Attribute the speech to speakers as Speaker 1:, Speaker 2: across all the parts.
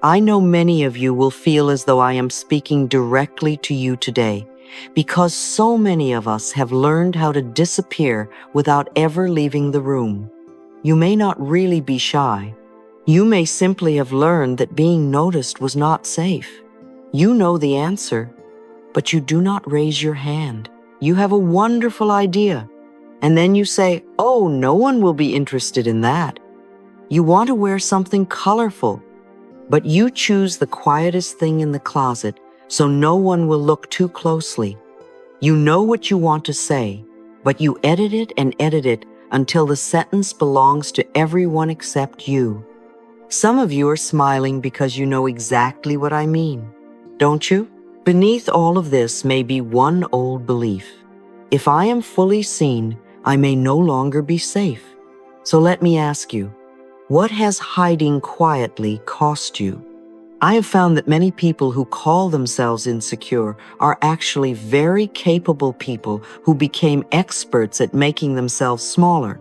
Speaker 1: I know many of you will feel as though I am speaking directly to you today, because so many of us have learned how to disappear without ever leaving the room. You may not really be shy. You may simply have learned that being noticed was not safe. You know the answer, but you do not raise your hand. You have a wonderful idea, and then you say, "Oh, no one will be interested in that." You want to wear something colorful, but you choose the quietest thing in the closet so no one will look too closely. You know what you want to say, but you edit it until the sentence belongs to everyone except you. Some of you are smiling because you know exactly what I mean, don't you? Beneath all of this may be one old belief. If I am fully seen, I may no longer be safe. So let me ask you, what has hiding quietly cost you? I have found that many people who call themselves insecure are actually very capable people who became experts at making themselves smaller.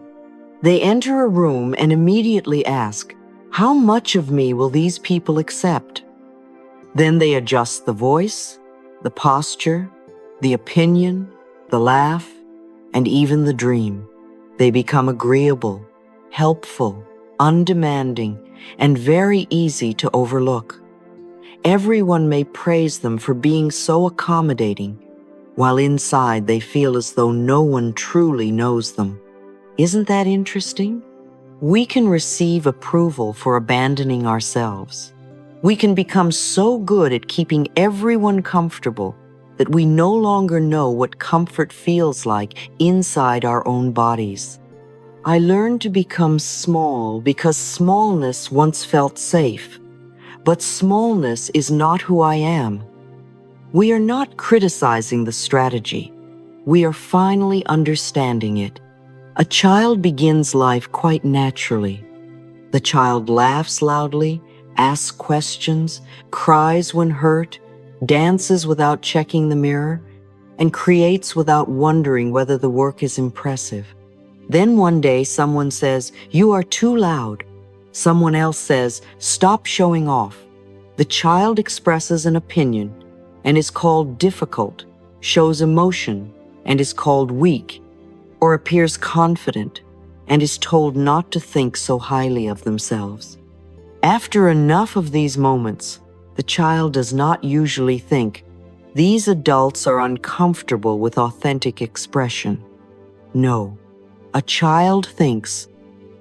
Speaker 1: They enter a room and immediately ask, "How much of me will these people accept?" Then they adjust the voice, the posture, the opinion, the laugh, and even the dream. They become agreeable, helpful, undemanding, and very easy to overlook. Everyone may praise them for being so accommodating, while inside they feel as though no one truly knows them. Isn't that interesting? We can receive approval for abandoning ourselves. We can become so good at keeping everyone comfortable that we no longer know what comfort feels like inside our own bodies. I learned to become small because smallness once felt safe, but smallness is not who I am. We are not criticizing the strategy. We are finally understanding it. A child begins life quite naturally. The child laughs loudly, asks questions, cries when hurt, dances without checking the mirror, and creates without wondering whether the work is impressive. Then one day someone says, "You are too loud." Someone else says, "Stop showing off." The child expresses an opinion and is called difficult, shows emotion and is called weak, or appears confident and is told not to think so highly of themselves. After enough of these moments, the child does not usually think, "These adults are uncomfortable with authentic expression." No. A child thinks,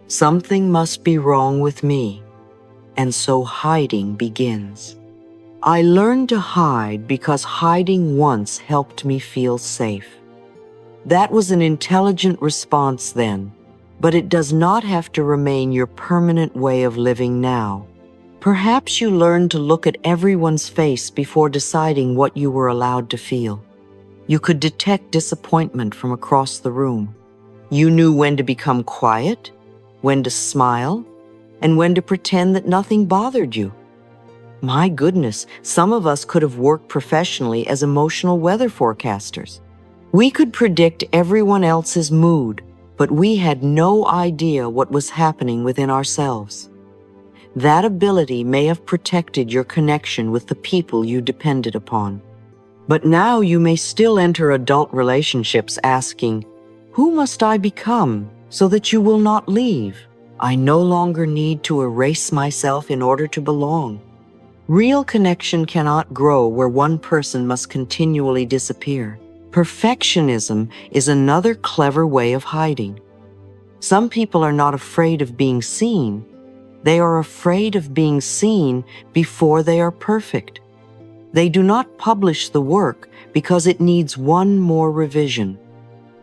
Speaker 1: "Something must be wrong with me," and so hiding begins. I learned to hide because hiding once helped me feel safe. That was an intelligent response then, but it does not have to remain your permanent way of living now. Perhaps you learned to look at everyone's face before deciding what you were allowed to feel. You could detect disappointment from across the room. You knew when to become quiet, when to smile, and when to pretend that nothing bothered you. My goodness, some of us could have worked professionally as emotional weather forecasters. We could predict everyone else's mood, but we had no idea what was happening within ourselves. That ability may have protected your connection with the people you depended upon. But now you may still enter adult relationships asking, "Who must I become so that you will not leave? I no longer need to erase myself in order to belong." Real connection cannot grow where one person must continually disappear. Perfectionism is another clever way of hiding. Some people are not afraid of being seen. They are afraid of being seen before they are perfect. They do not publish the work because it needs one more revision.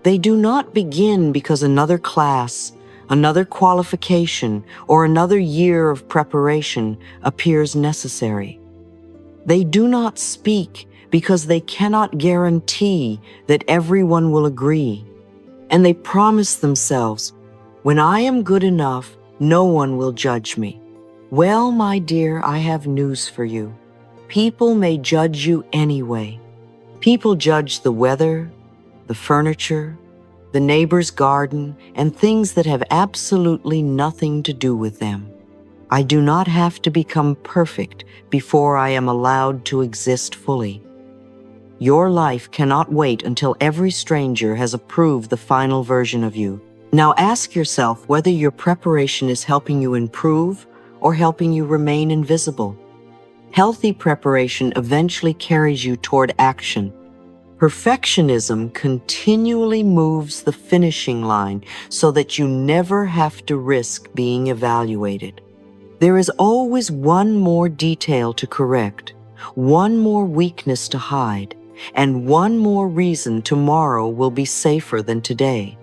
Speaker 1: They do not begin because another class, another qualification, or another year of preparation appears necessary. They do not speak because they cannot guarantee that everyone will agree. And they promise themselves, "When I am good enough, no one will judge me." Well, my dear, I have news for you. People may judge you anyway. People judge the weather, the furniture, the neighbor's garden, and things that have absolutely nothing to do with them. I do not have to become perfect before I am allowed to exist fully. Your life cannot wait until every stranger has approved the final version of you. Now ask yourself whether your preparation is helping you improve or helping you remain invisible. Healthy preparation eventually carries you toward action. Perfectionism continually moves the finishing line so that you never have to risk being evaluated. There is always one more detail to correct, one more weakness to hide, and one more reason tomorrow will be safer than today.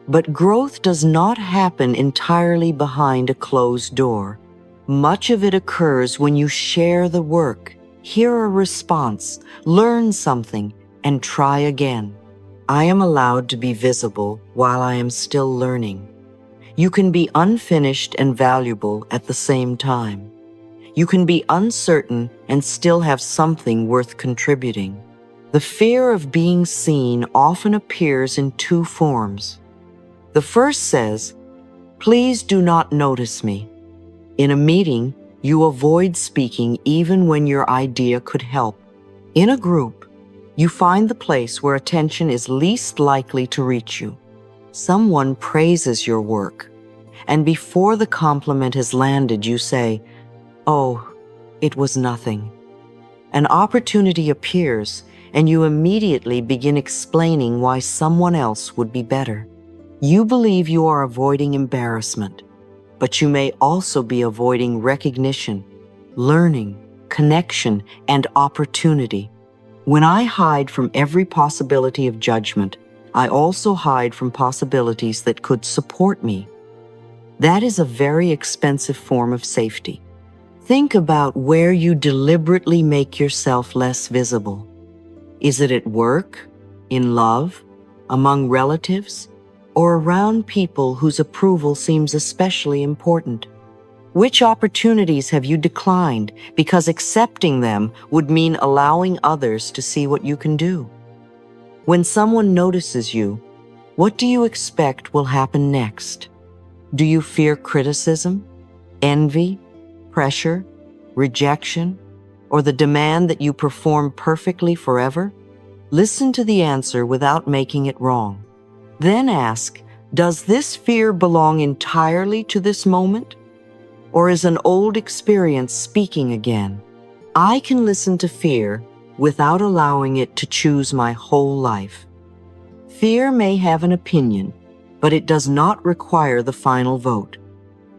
Speaker 1: But growth does not happen entirely behind a closed door. Much of it occurs when you share the work, hear a response, learn something, and try again. I am allowed to be visible while I am still learning. You can be unfinished and valuable at the same time. You can be uncertain and still have something worth contributing. The fear of being seen often appears in two forms. The first says, "Please do not notice me." In a meeting, you avoid speaking even when your idea could help. In a group, you find the place where attention is least likely to reach you. Someone praises your work, and before the compliment has landed, you say, "Oh, it was nothing." An opportunity appears, and you immediately begin explaining why someone else would be better. You believe you are avoiding embarrassment, but you may also be avoiding recognition, learning, connection, and opportunity. When I hide from every possibility of judgment, I also hide from possibilities that could support me. That is a very expensive form of safety. Think about where you deliberately make yourself less visible. Is it at work, in love, among relatives, or around people whose approval seems especially important? Which opportunities have you declined because accepting them would mean allowing others to see what you can do? When someone notices you, what do you expect will happen next? Do you fear criticism, envy, pressure, rejection, or the demand that you perform perfectly forever? Listen to the answer without making it wrong. Then ask, does this fear belong entirely to this moment? Or is an old experience speaking again? I can listen to fear without allowing it to choose my whole life. Fear may have an opinion, but it does not require the final vote.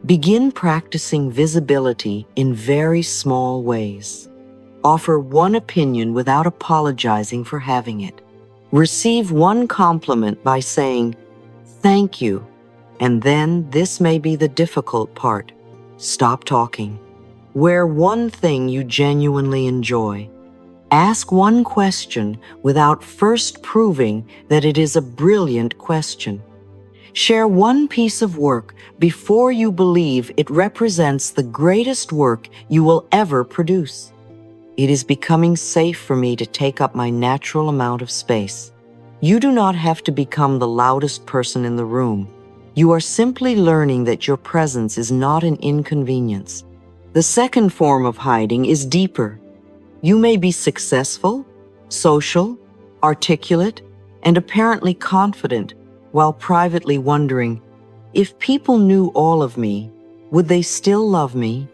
Speaker 1: Begin practicing visibility in very small ways. Offer one opinion without apologizing for having it. Receive one compliment by saying, "Thank you," and then this may be the difficult part. Stop talking. Wear one thing you genuinely enjoy. Ask one question without first proving that it is a brilliant question. Share one piece of work before you believe it represents the greatest work you will ever produce. It is becoming safe for me to take up my natural amount of space. You do not have to become the loudest person in the room. You are simply learning that your presence is not an inconvenience. The second form of hiding is deeper. You may be successful, social, articulate, and apparently confident, while privately wondering, if people knew all of me, would they still love me?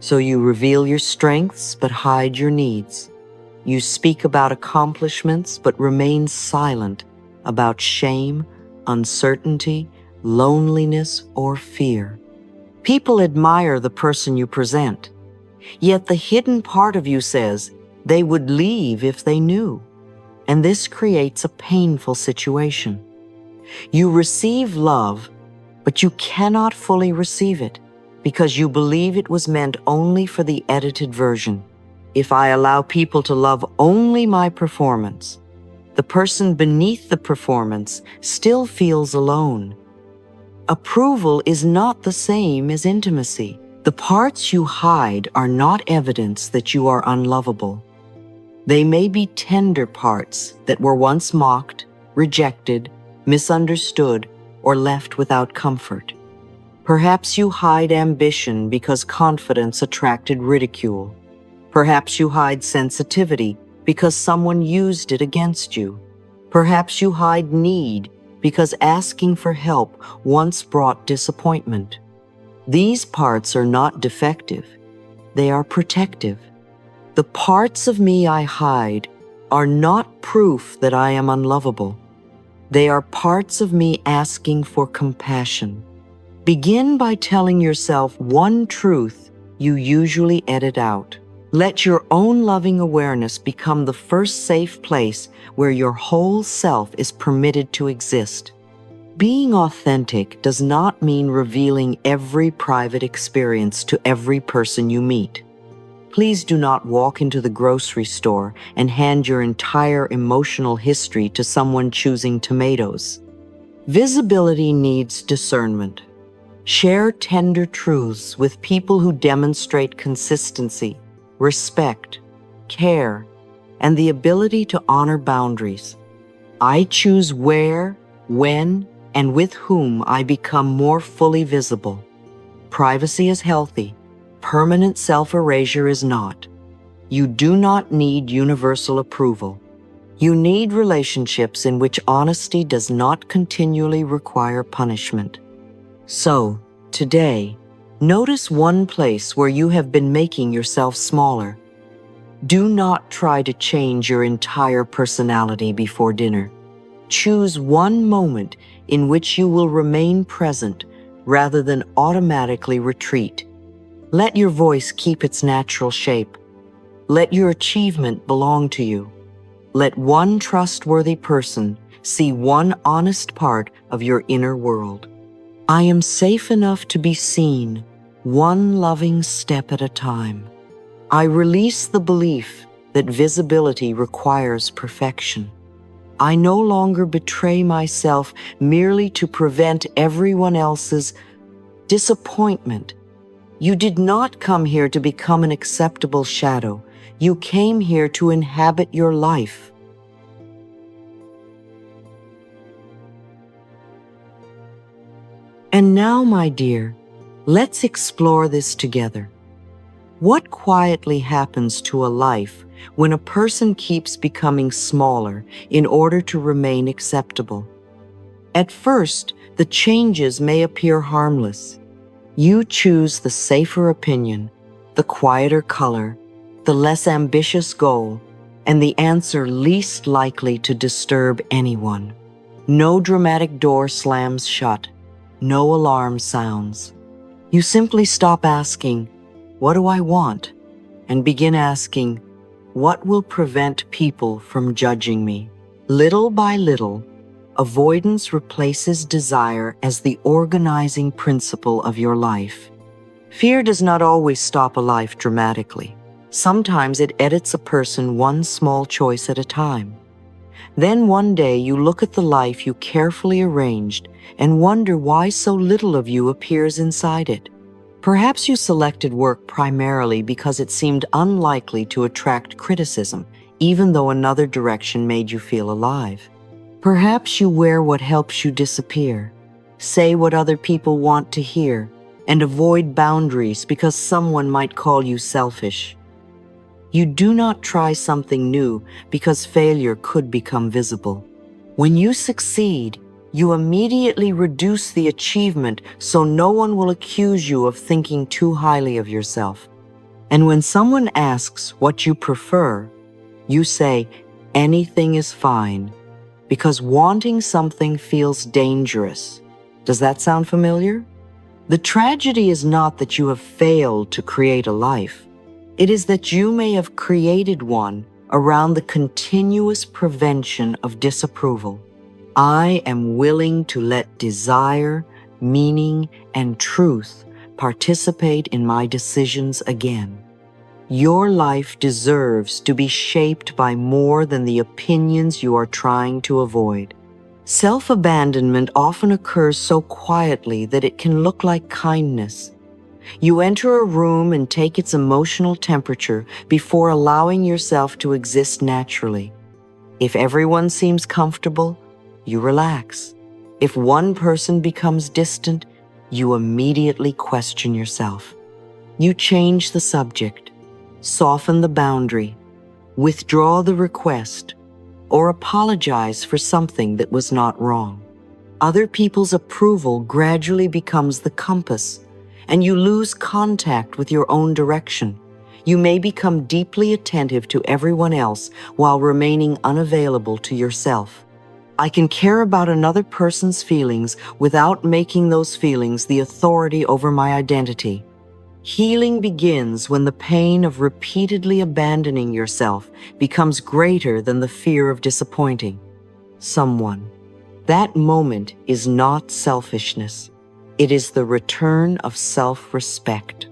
Speaker 1: So you reveal your strengths but hide your needs. You speak about accomplishments but remain silent about shame, uncertainty, loneliness, or fear. People admire the person you present, yet the hidden part of you says they would leave if they knew, and this creates a painful situation. You receive love, but you cannot fully receive it because you believe it was meant only for the edited version. If I allow people to love only my performance, the person beneath the performance still feels alone. Approval is not the same as intimacy. The parts you hide are not evidence that you are unlovable. They may be tender parts that were once mocked, rejected, misunderstood, or left without comfort. Perhaps you hide ambition because confidence attracted ridicule. Perhaps you hide sensitivity because someone used it against you. Perhaps you hide need because asking for help once brought disappointment. These parts are not defective. They are protective. The parts of me I hide are not proof that I am unlovable. They are parts of me asking for compassion. Begin by telling yourself one truth you usually edit out. Let your own loving awareness become the first safe place where your whole self is permitted to exist. Being authentic does not mean revealing every private experience to every person you meet. Please do not walk into the grocery store and hand your entire emotional history to someone choosing tomatoes. Visibility needs discernment. Share tender truths with people who demonstrate consistency, respect, care, and the ability to honor boundaries. I choose where, when, and with whom I become more fully visible. Privacy is healthy. Permanent self-erasure is not. You do not need universal approval. You need relationships in which honesty does not continually require punishment. So, today, notice one place where you have been making yourself smaller. Do not try to change your entire personality before dinner. Choose one moment in which you will remain present rather than automatically retreat. Let your voice keep its natural shape. Let your achievement belong to you. Let one trustworthy person see one honest part of your inner world. I am safe enough to be seen, one loving step at a time. I release the belief that visibility requires perfection. I no longer betray myself merely to prevent everyone else's disappointment. You did not come here to become an acceptable shadow. You came here to inhabit your life. And now, my dear, let's explore this together. What quietly happens to a life when a person keeps becoming smaller in order to remain acceptable? At first, the changes may appear harmless. You choose the safer opinion, the quieter color, the less ambitious goal, and the answer least likely to disturb anyone. No dramatic door slams shut. No alarm sounds. You simply stop asking, "What do I want?" and begin asking, "What will prevent people from judging me?" Little by little, avoidance replaces desire as the organizing principle of your life. Fear does not always stop a life dramatically. Sometimes it edits a person one small choice at a time. Then one day you look at the life you carefully arranged and wonder why so little of you appears inside it. Perhaps you selected work primarily because it seemed unlikely to attract criticism, even though another direction made you feel alive. Perhaps you wear what helps you disappear, say what other people want to hear, and avoid boundaries because someone might call you selfish. You do not try something new because failure could become visible. When you succeed, you immediately reduce the achievement so no one will accuse you of thinking too highly of yourself. And when someone asks what you prefer, you say, "Anything is fine," because wanting something feels dangerous. Does that sound familiar? The tragedy is not that you have failed to create a life. It is that you may have created one around the continuous prevention of disapproval. I am willing to let desire, meaning, and truth participate in my decisions again. Your life deserves to be shaped by more than the opinions you are trying to avoid. Self-abandonment often occurs so quietly that it can look like kindness. You enter a room and take its emotional temperature before allowing yourself to exist naturally. If everyone seems comfortable, you relax. If one person becomes distant, you immediately question yourself. You change the subject, soften the boundary, withdraw the request, or apologize for something that was not wrong. Other people's approval gradually becomes the compass, and you lose contact with your own direction. You may become deeply attentive to everyone else while remaining unavailable to yourself. I can care about another person's feelings without making those feelings the authority over my identity. Healing begins when the pain of repeatedly abandoning yourself becomes greater than the fear of disappointing someone. That moment is not selfishness. It is the return of self-respect.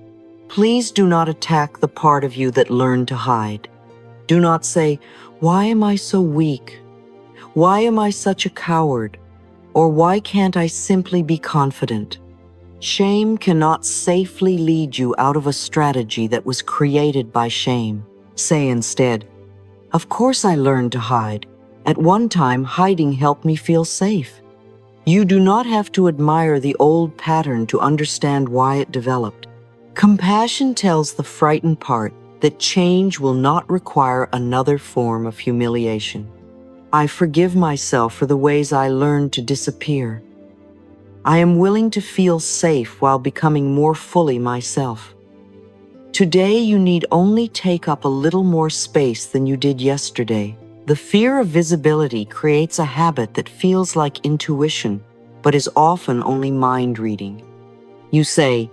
Speaker 1: Please do not attack the part of you that learned to hide. Do not say, "Why am I so weak? Why am I such a coward? Or why can't I simply be confident?" Shame cannot safely lead you out of a strategy that was created by shame. Say instead, "Of course I learned to hide. At one time, hiding helped me feel safe." You do not have to admire the old pattern to understand why it developed. Compassion tells the frightened part that change will not require another form of humiliation. I forgive myself for the ways I learned to disappear. I am willing to feel safe while becoming more fully myself. Today, you need only take up a little more space than you did yesterday. The fear of visibility creates a habit that feels like intuition, but is often only mind reading. You say,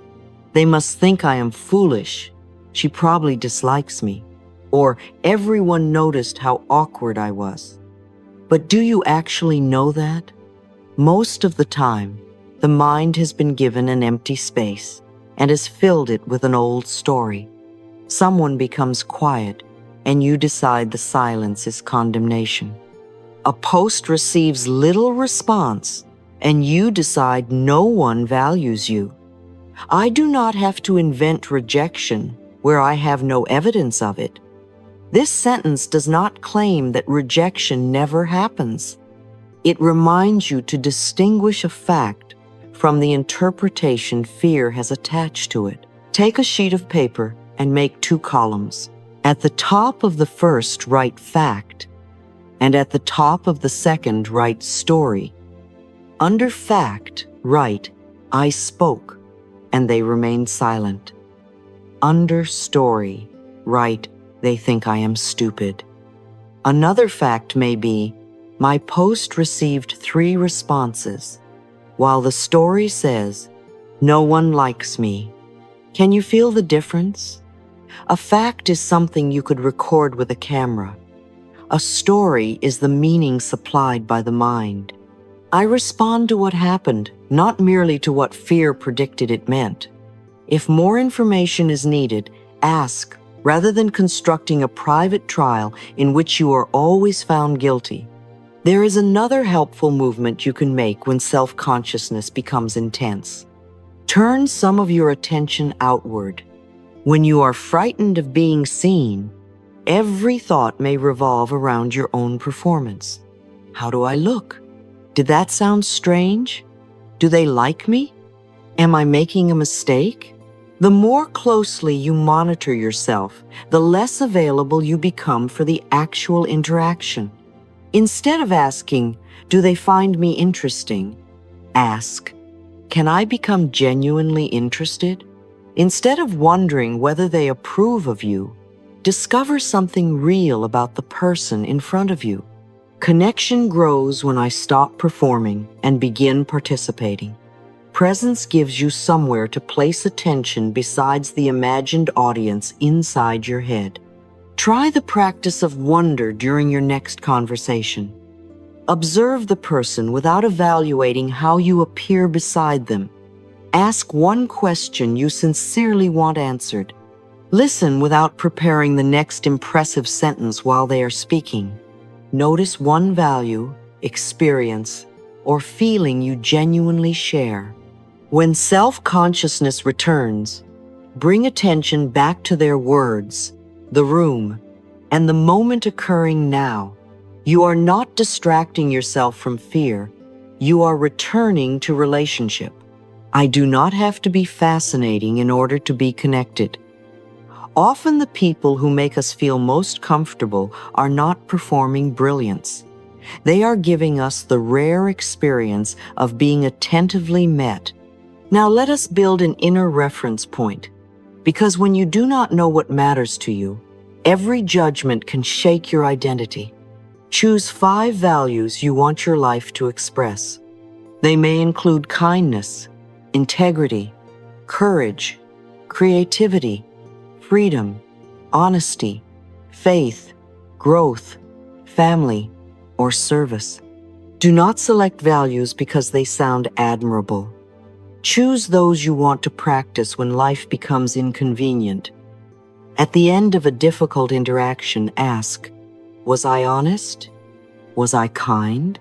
Speaker 1: "They must think I am foolish. She probably dislikes me." Or, "Everyone noticed how awkward I was." But do you actually know that? Most of the time, the mind has been given an empty space and has filled it with an old story. Someone becomes quiet, and you decide the silence is condemnation. A post receives little response, and you decide no one values you. I do not have to invent rejection where I have no evidence of it. This sentence does not claim that rejection never happens. It reminds you to distinguish a fact from the interpretation fear has attached to it. Take a sheet of paper and make 2 columns. At the top of the first, write fact, and at the top of the second, write story. Under fact, write, "I spoke," and they remained silent. Under story, write, "They think I am stupid." Another fact may be, "My post received 3 responses," while the story says, "No one likes me." Can you feel the difference? A fact is something you could record with a camera. A story is the meaning supplied by the mind. I respond to what happened, not merely to what fear predicted it meant. If more information is needed, ask, rather than constructing a private trial in which you are always found guilty. There is another helpful movement you can make when self-consciousness becomes intense. Turn some of your attention outward. When you are frightened of being seen, every thought may revolve around your own performance. How do I look? Did that sound strange? Do they like me? Am I making a mistake? The more closely you monitor yourself, the less available you become for the actual interaction. Instead of asking, "Do they find me interesting?" ask, "Can I become genuinely interested?" Instead of wondering whether they approve of you, discover something real about the person in front of you. Connection grows when I stop performing and begin participating. Presence gives you somewhere to place attention besides the imagined audience inside your head. Try the practice of wonder during your next conversation. Observe the person without evaluating how you appear beside them. Ask one question you sincerely want answered. Listen without preparing the next impressive sentence while they are speaking. Notice one value, experience, or feeling you genuinely share. When self-consciousness returns, bring attention back to their words, the room, and the moment occurring now. You are not distracting yourself from fear. You are returning to relationship. I do not have to be fascinating in order to be connected. Often the people who make us feel most comfortable are not performing brilliance. They are giving us the rare experience of being attentively met. Now let us build an inner reference point, because when you do not know what matters to you, every judgment can shake your identity. Choose 5 values you want your life to express. They may include kindness, integrity, courage, creativity, freedom, honesty, faith, growth, family, or service. Do not select values because they sound admirable. Choose those you want to practice when life becomes inconvenient. At the end of a difficult interaction, ask, was I honest? Was I kind?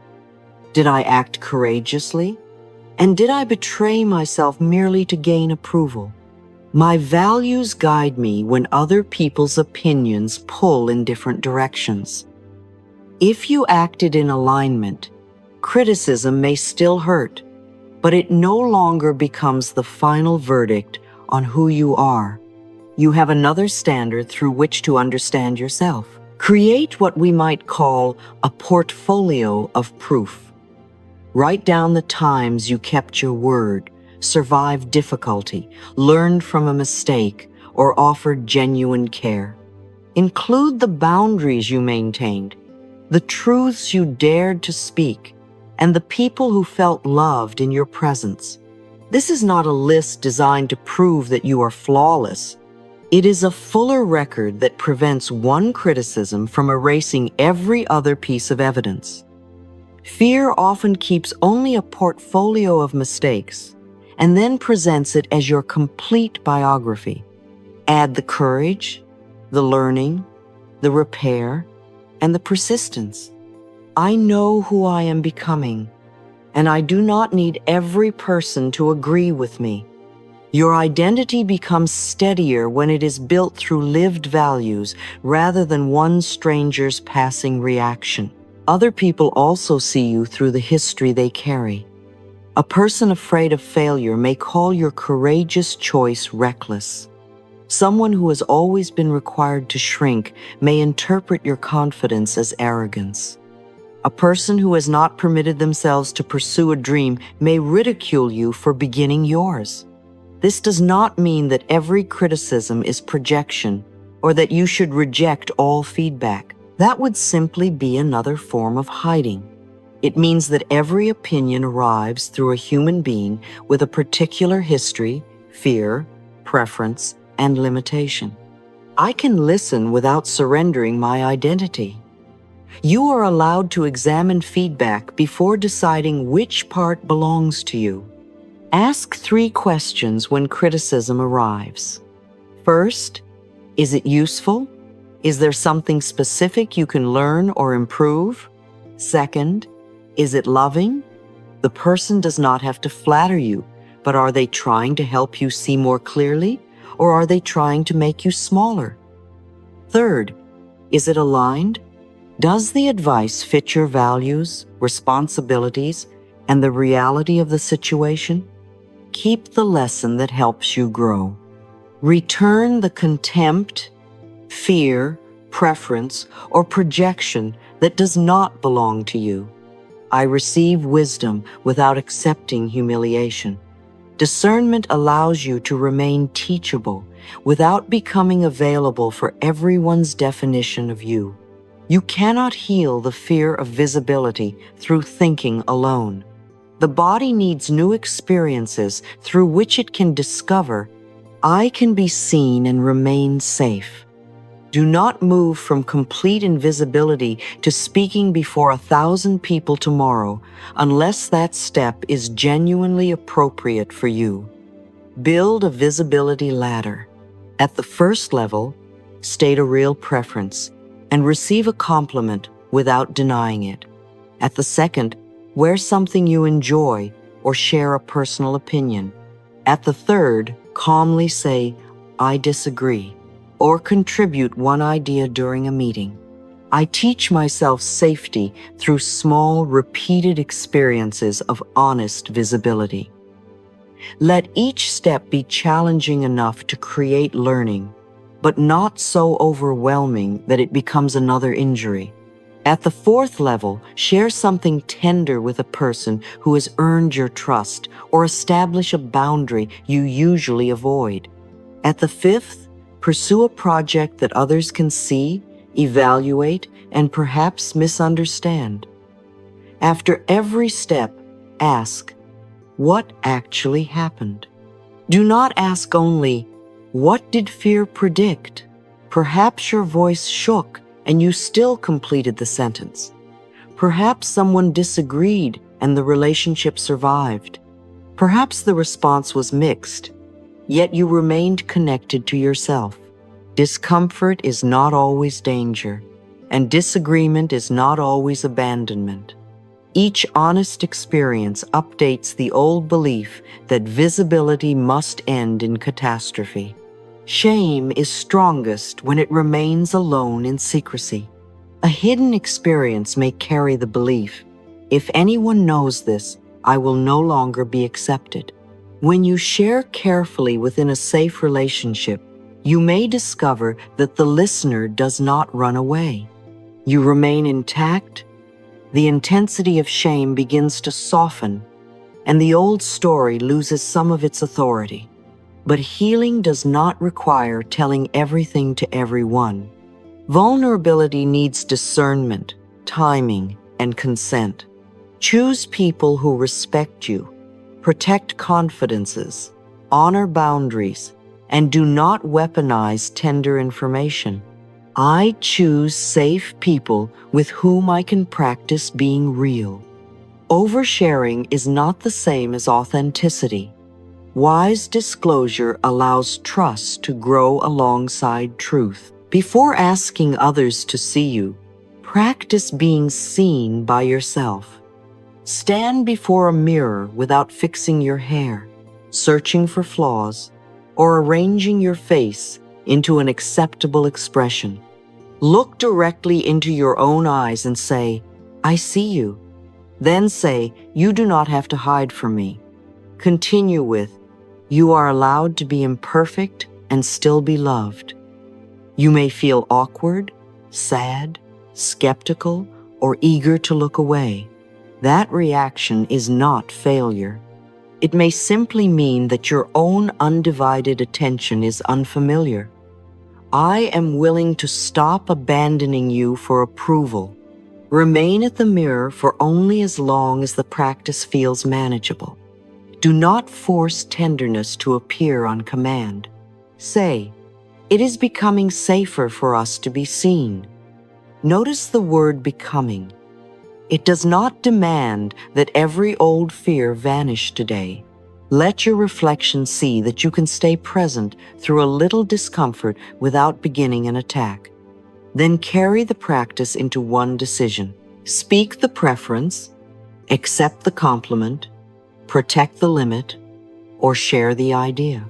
Speaker 1: Did I act courageously? And did I betray myself merely to gain approval? My values guide me when other people's opinions pull in different directions. If you acted in alignment, criticism may still hurt, but it no longer becomes the final verdict on who you are. You have another standard through which to understand yourself. Create what we might call a portfolio of proof. Write down the times you kept your word, survived difficulty, learned from a mistake, or offered genuine care. Include the boundaries you maintained, the truths you dared to speak, and the people who felt loved in your presence. This is not a list designed to prove that you are flawless. It is a fuller record that prevents one criticism from erasing every other piece of evidence. Fear often keeps only a portfolio of mistakes and then presents it as your complete biography. Add the courage, the learning, the repair, and the persistence. I know who I am becoming, and I do not need every person to agree with me. Your identity becomes steadier when it is built through lived values rather than one stranger's passing reaction. Other people also see you through the history they carry. A person afraid of failure may call your courageous choice reckless. Someone who has always been required to shrink may interpret your confidence as arrogance. A person who has not permitted themselves to pursue a dream may ridicule you for beginning yours. This does not mean that every criticism is projection or that you should reject all feedback. That would simply be another form of hiding. It means that every opinion arrives through a human being with a particular history, fear, preference, and limitation. I can listen without surrendering my identity. You are allowed to examine feedback before deciding which part belongs to you. Ask 3 questions when criticism arrives. First, is it useful? Is there something specific you can learn or improve? Second, is it loving? The person does not have to flatter you, but are they trying to help you see more clearly, or are they trying to make you smaller? Third, is it aligned? Does the advice fit your values, responsibilities, and the reality of the situation? Keep the lesson that helps you grow. Return the contempt, fear, preference, or projection that does not belong to you. I receive wisdom without accepting humiliation. Discernment allows you to remain teachable without becoming available for everyone's definition of you. You cannot heal the fear of visibility through thinking alone. The body needs new experiences through which it can discover, I can be seen and remain safe. Do not move from complete invisibility to speaking before 1,000 people tomorrow unless that step is genuinely appropriate for you. Build a visibility ladder. At the first level, state a real preference and receive a compliment without denying it. At the second, wear something you enjoy or share a personal opinion. At the third, calmly say, I disagree, or contribute one idea during a meeting. I teach myself safety through small, repeated experiences of honest visibility. Let each step be challenging enough to create learning, but not so overwhelming that it becomes another injury. At the fourth level, share something tender with a person who has earned your trust, or establish a boundary you usually avoid. At the fifth, pursue a project that others can see, evaluate, and perhaps misunderstand. After every step, ask, what actually happened? Do not ask only, what did fear predict? Perhaps your voice shook and you still completed the sentence. Perhaps someone disagreed and the relationship survived. Perhaps the response was mixed, yet you remained connected to yourself. Discomfort is not always danger, and disagreement is not always abandonment. Each honest experience updates the old belief that visibility must end in catastrophe. Shame is strongest when it remains alone in secrecy. A hidden experience may carry the belief, if anyone knows this, I will no longer be accepted. When you share carefully within a safe relationship, you may discover that the listener does not run away. You remain intact. The intensity of shame begins to soften, and the old story loses some of its authority. But healing does not require telling everything to everyone. Vulnerability needs discernment, timing, and consent. Choose people who respect you, protect confidences, honor boundaries, and do not weaponize tender information. I choose safe people with whom I can practice being real. Oversharing is not the same as authenticity. Wise disclosure allows trust to grow alongside truth. Before asking others to see you, practice being seen by yourself. Stand before a mirror without fixing your hair, searching for flaws, or arranging your face into an acceptable expression. Look directly into your own eyes and say, I see you. Then say, you do not have to hide from me. Continue with, you are allowed to be imperfect and still be loved. You may feel awkward, sad, skeptical, or eager to look away. That reaction is not failure. It may simply mean that your own undivided attention is unfamiliar. I am willing to stop abandoning you for approval. Remain at the mirror for only as long as the practice feels manageable. Do not force tenderness to appear on command. Say, it is becoming safer for us to be seen. Notice the word becoming. It does not demand that every old fear vanish today. Let your reflection see that you can stay present through a little discomfort without beginning an attack. Then carry the practice into one decision. Speak the preference, accept the compliment, protect the limit, or share the idea.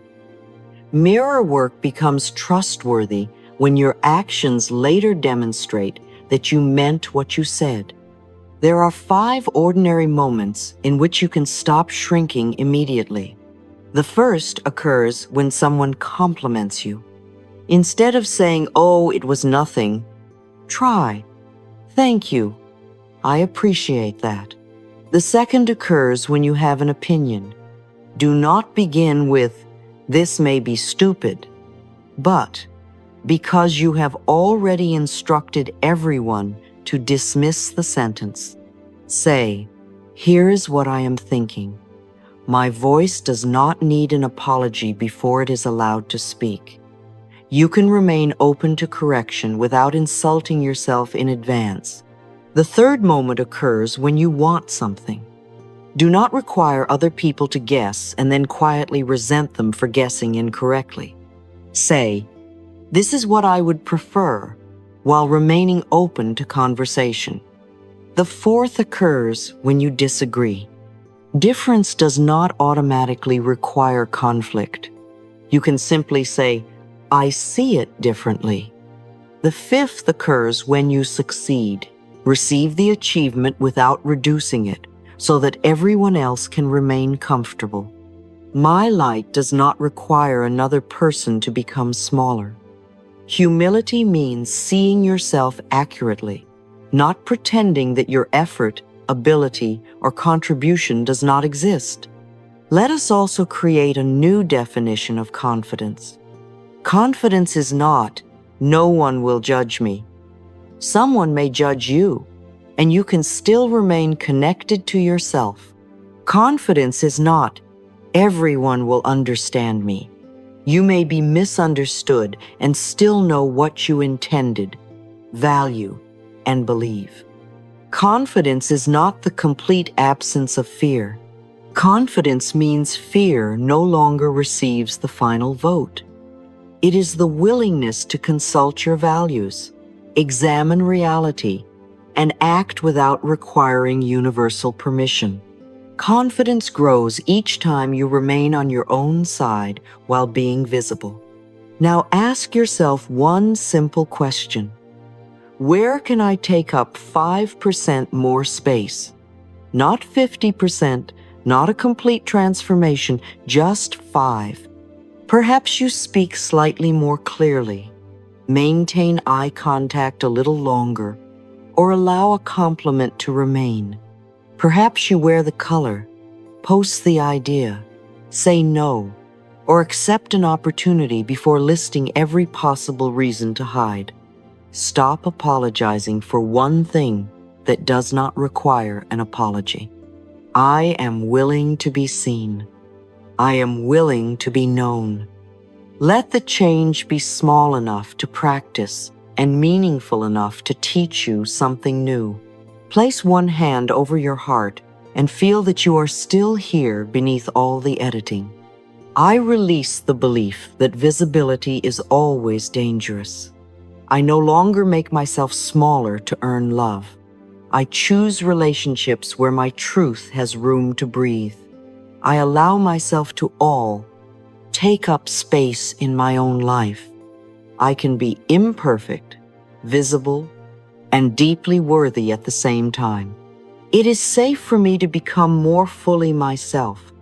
Speaker 1: Mirror work becomes trustworthy when your actions later demonstrate that you meant what you said. There are 5 ordinary moments in which you can stop shrinking immediately. The first occurs when someone compliments you. Instead of saying, oh, it was nothing, try, thank you, I appreciate that. The second occurs when you have an opinion. Do not begin with, this may be stupid, but because you have already instructed everyone to dismiss the sentence, say, here is what I am thinking. My voice does not need an apology before it is allowed to speak. You can remain open to correction without insulting yourself in advance. The third moment occurs when you want something. Do not require other people to guess and then quietly resent them for guessing incorrectly. Say, this is what I would prefer, while remaining open to conversation. The fourth occurs when you disagree. Difference does not automatically require conflict. You can simply say, I see it differently. The fifth occurs when you succeed. Receive the achievement without reducing it, so that everyone else can remain comfortable. My light does not require another person to become smaller. Humility means seeing yourself accurately, not pretending that your effort, ability, or contribution does not exist. Let us also create a new definition of confidence. Confidence is not, "No one will judge me." Someone may judge you, and you can still remain connected to yourself. Confidence is not, "Everyone will understand me." You may be misunderstood and still know what you intended, value, and believe. Confidence is not the complete absence of fear. Confidence means fear no longer receives the final vote. It is the willingness to consult your values, examine reality, and act without requiring universal permission. Confidence grows each time you remain on your own side while being visible. Now ask yourself one simple question. Where can I take up 5% more space? Not 50%, not a complete transformation, just 5. Perhaps you speak slightly more clearly, maintain eye contact a little longer, or allow a compliment to remain. Perhaps you wear the color, post the idea, say no, or accept an opportunity before listing every possible reason to hide. Stop apologizing for one thing that does not require an apology. I am willing to be seen. I am willing to be known. Let the change be small enough to practice and meaningful enough to teach you something new. Place one hand over your heart and feel that you are still here beneath all the editing. I release the belief that visibility is always dangerous. I no longer make myself smaller to earn love. I choose relationships where my truth has room to breathe. I allow myself to take up space in my own life. I can be imperfect, visible, and deeply worthy at the same time. It is safe for me to become more fully myself.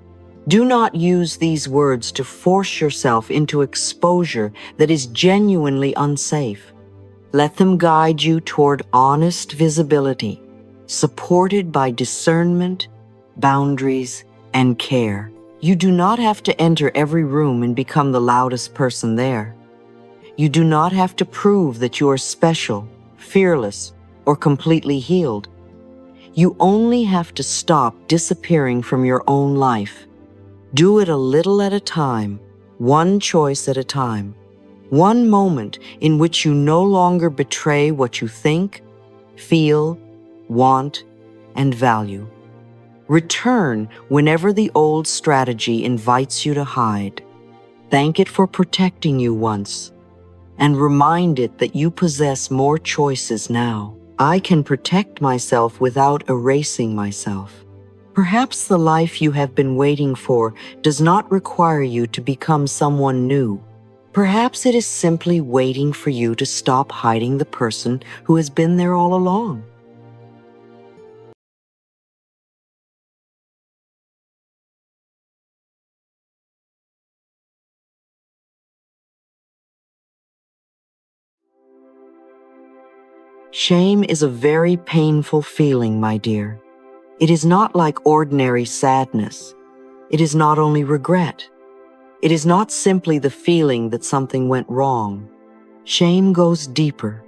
Speaker 1: Do not use these words to force yourself into exposure that is genuinely unsafe. Let them guide you toward honest visibility, supported by discernment, boundaries, and care. You do not have to enter every room and become the loudest person there. You do not have to prove that you are special, fearless, or completely healed. You only have to stop disappearing from your own life. Do it a little at a time, one choice at a time. One moment in which you no longer betray what you think, feel, want, and value. Return whenever the old strategy invites you to hide. Thank it for protecting you once, and remind it that you possess more choices now. I can protect myself without erasing myself. Perhaps the life you have been waiting for does not require you to become someone new. Perhaps it is simply waiting for you to stop hiding the person who has been there all along. Shame is a very painful feeling, my dear. It is not like ordinary sadness. It is not only regret. It is not simply the feeling that something went wrong. Shame goes deeper.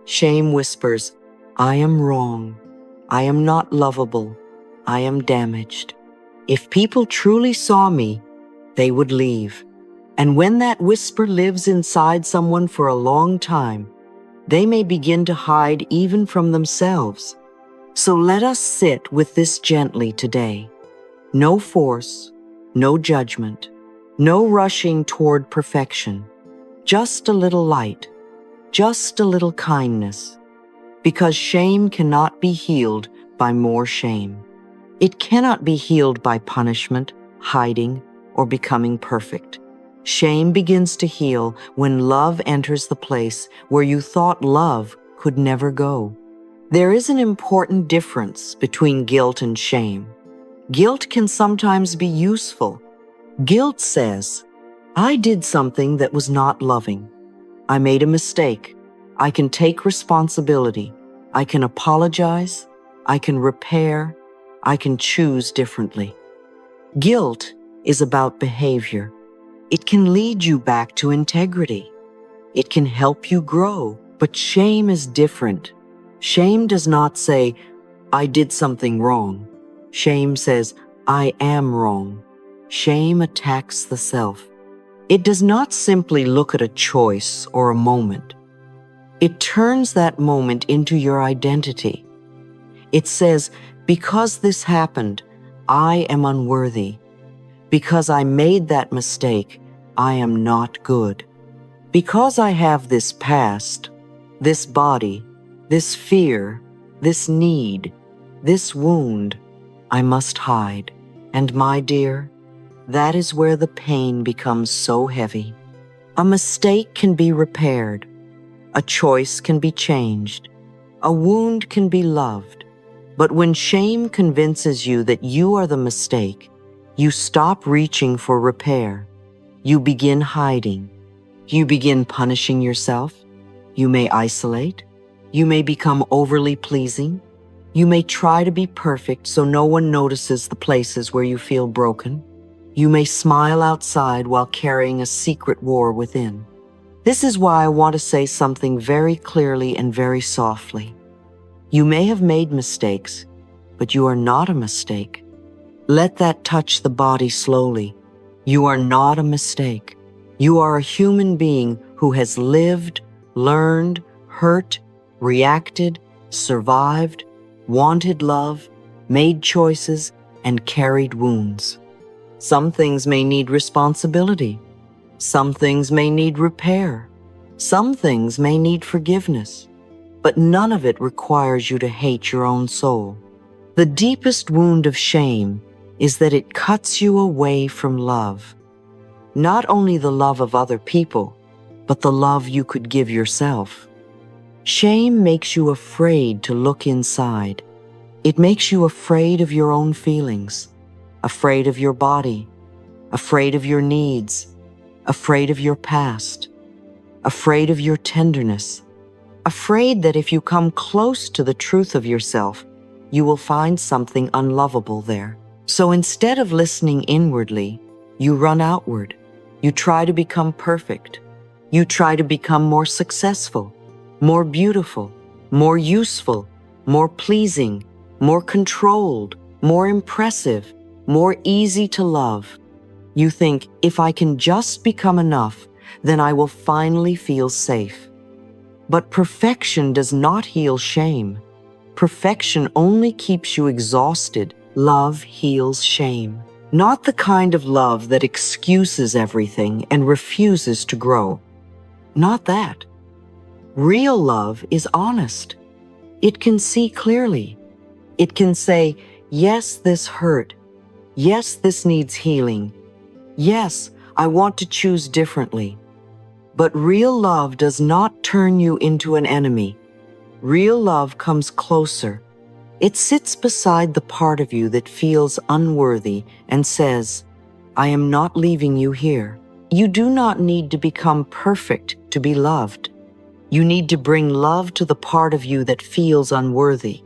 Speaker 1: Shame whispers, "I am wrong. I am not lovable. I am damaged. If people truly saw me, they would leave." And when that whisper lives inside someone for a long time, they may begin to hide even from themselves. So let us sit with this gently today. No force, no judgment, no rushing toward perfection. Just a little light, just a little kindness. Because shame cannot be healed by more shame. It cannot be healed by punishment, hiding, or becoming perfect. Shame begins to heal when love enters the place where you thought love could never go. There is an important difference between guilt and shame. Guilt can sometimes be useful. Guilt says, I did something that was not loving. I made a mistake. I can take responsibility. I can apologize. I can repair. I can choose differently. Guilt is about behavior. It can lead you back to integrity. It can help you grow, but shame is different. Shame does not say, I did something wrong. Shame says, I am wrong. Shame attacks the self. It does not simply look at a choice or a moment. It turns that moment into your identity. It says, because this happened, I am unworthy. Because I made that mistake, I am not good. Because I have this past, this body, this fear, this need, this wound, I must hide. And my dear, that is where the pain becomes so heavy. A mistake can be repaired. A choice can be changed. A wound can be loved. But when shame convinces you that you are the mistake, you stop reaching for repair. You begin hiding. You begin punishing yourself. You may isolate. You may become overly pleasing. You may try to be perfect so no one notices the places where you feel broken. You may smile outside while carrying a secret war within. This is why I want to say something very clearly and very softly. You may have made mistakes, but you are not a mistake. Let that touch the body slowly. You are not a mistake. You are a human being who has lived, learned, hurt, reacted, survived, wanted love, made choices, and carried wounds. Some things may need responsibility. Some things may need repair. Some things may need forgiveness. But none of it requires you to hate your own soul. The deepest wound of shame is that it cuts you away from love. Not only the love of other people, but the love you could give yourself. Shame makes you afraid to look inside. It makes you afraid of your own feelings, afraid of your body, afraid of your needs, afraid of your past, afraid of your tenderness, afraid that if you come close to the truth of yourself, you will find something unlovable there. So instead of listening inwardly, you run outward. You try to become perfect. You try to become more successful, more beautiful, more useful, more pleasing, more controlled, more impressive, more easy to love. You think, if I can just become enough, then I will finally feel safe. But perfection does not heal shame. Perfection only keeps you exhausted. Love heals shame. Not the kind of love that excuses everything and refuses to grow. Not that. Real love is honest. It can see clearly. It can say, yes, this hurt. Yes, this needs healing. Yes, I want to choose differently. But real love does not turn you into an enemy. Real love comes closer. It sits beside the part of you that feels unworthy and says, I am not leaving you here. You do not need to become perfect to be loved. You need to bring love to the part of you that feels unworthy.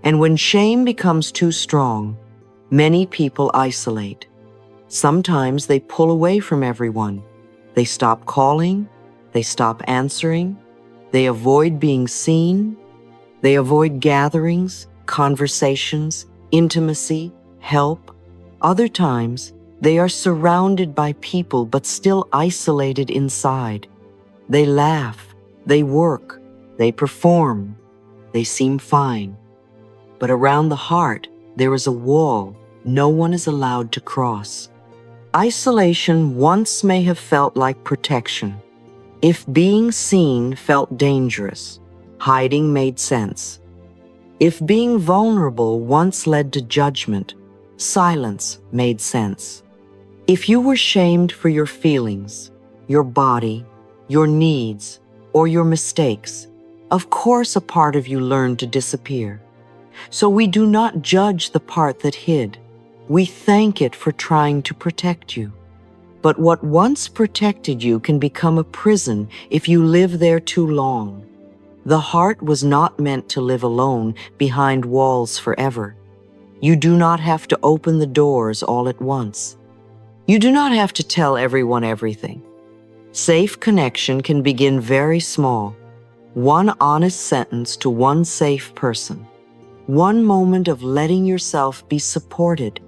Speaker 1: And when shame becomes too strong, many people isolate. Sometimes they pull away from everyone. They stop calling. They stop answering. They avoid being seen. They avoid gatherings, conversations, intimacy, help. Other times, they are surrounded by people but still isolated inside. They laugh, they work, they perform, they seem fine. But around the heart, there is a wall no one is allowed to cross. Isolation once may have felt like protection. If being seen felt dangerous, hiding made sense. If being vulnerable once led to judgment, silence made sense. If you were shamed for your feelings, your body, your needs, or your mistakes, of course a part of you learned to disappear. So we do not judge the part that hid. We thank it for trying to protect you. But what once protected you can become a prison if you live there too long. The heart was not meant to live alone behind walls forever. You do not have to open the doors all at once. You do not have to tell everyone everything. Safe connection can begin very small. One honest sentence to one safe person. One moment of letting yourself be supported.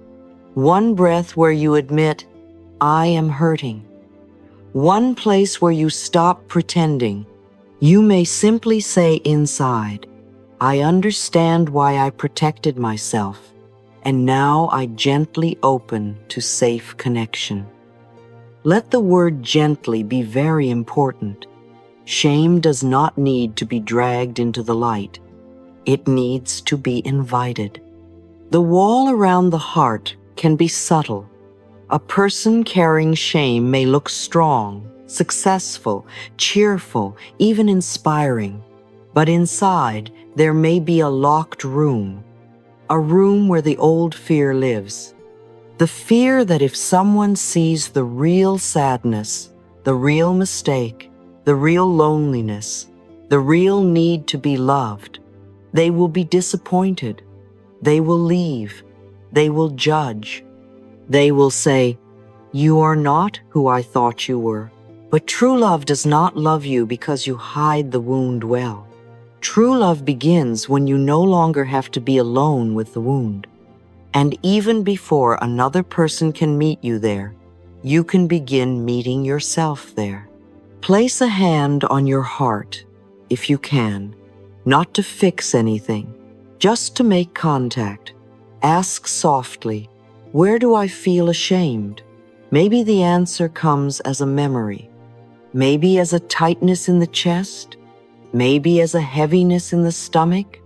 Speaker 1: One breath where you admit, I am hurting. One place where you stop pretending. You may simply say inside, I understand why I protected myself, and now I gently open to safe connection. Let the word gently be very important. Shame does not need to be dragged into the light. It needs to be invited. The wall around the heart can be subtle. A person carrying shame may look strong, successful, cheerful, even inspiring. But inside, there may be a locked room, a room where the old fear lives. The fear that if someone sees the real sadness, the real mistake, the real loneliness, the real need to be loved, they will be disappointed. They will leave. They will judge. They will say, you are not who I thought you were. But true love does not love you because you hide the wound well. True love begins when you no longer have to be alone with the wound. And even before another person can meet you there, you can begin meeting yourself there. Place a hand on your heart, if you can, not to fix anything, just to make contact. Ask softly, where do I feel ashamed? Maybe the answer comes as a memory. Maybe as a tightness in the chest. Maybe as a heaviness in the stomach.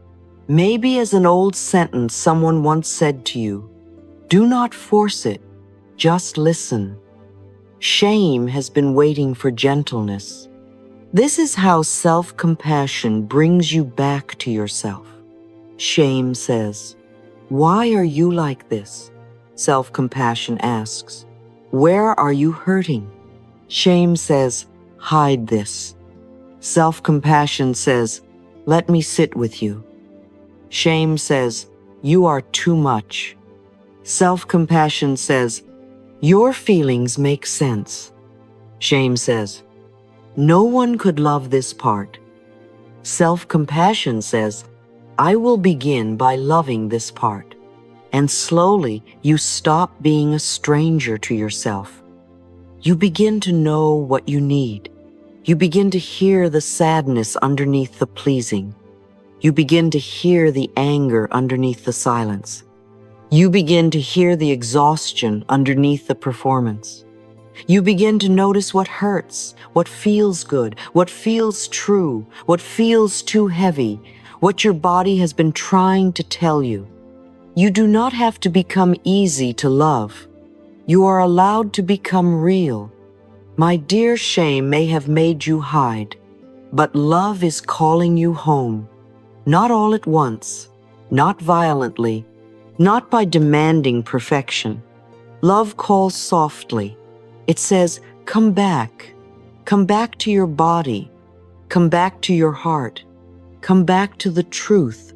Speaker 1: Maybe as an old sentence someone once said to you. Do not force it. Just listen. Shame has been waiting for gentleness. This is how self-compassion brings you back to yourself. Shame says, why are you like this? Self-compassion asks, where are you hurting? Shame says, hide this. Self-compassion says, let me sit with you. Shame says, you are too much. Self-compassion says, your feelings make sense. Shame says, no one could love this part. Self-compassion says, I will begin by loving this part. And slowly, you stop being a stranger to yourself. You begin to know what you need. You begin to hear the sadness underneath the pleasing. You begin to hear the anger underneath the silence. You begin to hear the exhaustion underneath the performance. You begin to notice what hurts, what feels good, what feels true, what feels too heavy, what your body has been trying to tell you. You do not have to become easy to love. You are allowed to become real. My dear shame may have made you hide, but love is calling you home. Not all at once, not violently, not by demanding perfection. Love calls softly. It says, come back to your body, come back to your heart, come back to the truth.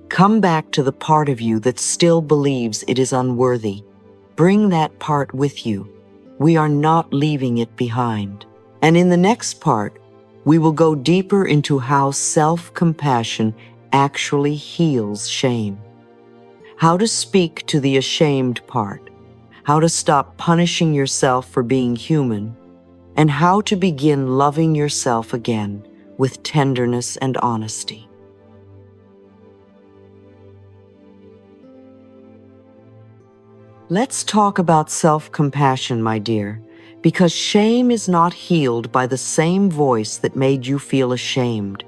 Speaker 1: Come back to the part of you that still believes it is unworthy. Bring that part with you. We are not leaving it behind. And in the next part, we will go deeper into how self-compassion actually heals shame. How to speak to the ashamed part. How to stop punishing yourself for being human. And how to begin loving yourself again with tenderness and honesty. Let's talk about self-compassion, my dear, because shame is not healed by the same voice that made you feel ashamed.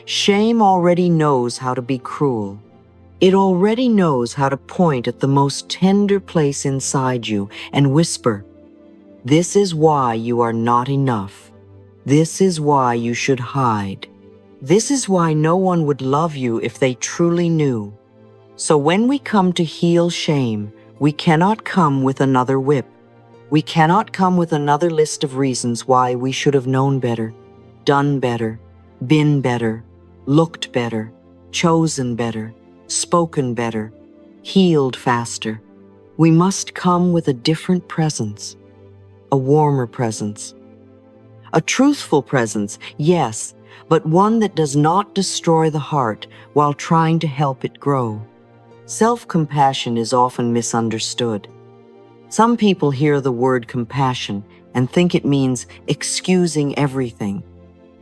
Speaker 1: Shame already knows how to be cruel. It already knows how to point at the most tender place inside you and whisper, this is why you are not enough. This is why you should hide. This is why no one would love you if they truly knew. So when we come to heal shame, We cannot come with another whip. We cannot come with another list of reasons why we should have known better, done better, been better, looked better, chosen better, spoken better, healed faster. We must come with a different presence, a warmer presence. A truthful presence, yes, but one that does not destroy the heart while trying to help it grow. Self-compassion is often misunderstood. Some people hear the word compassion and think it means excusing everything.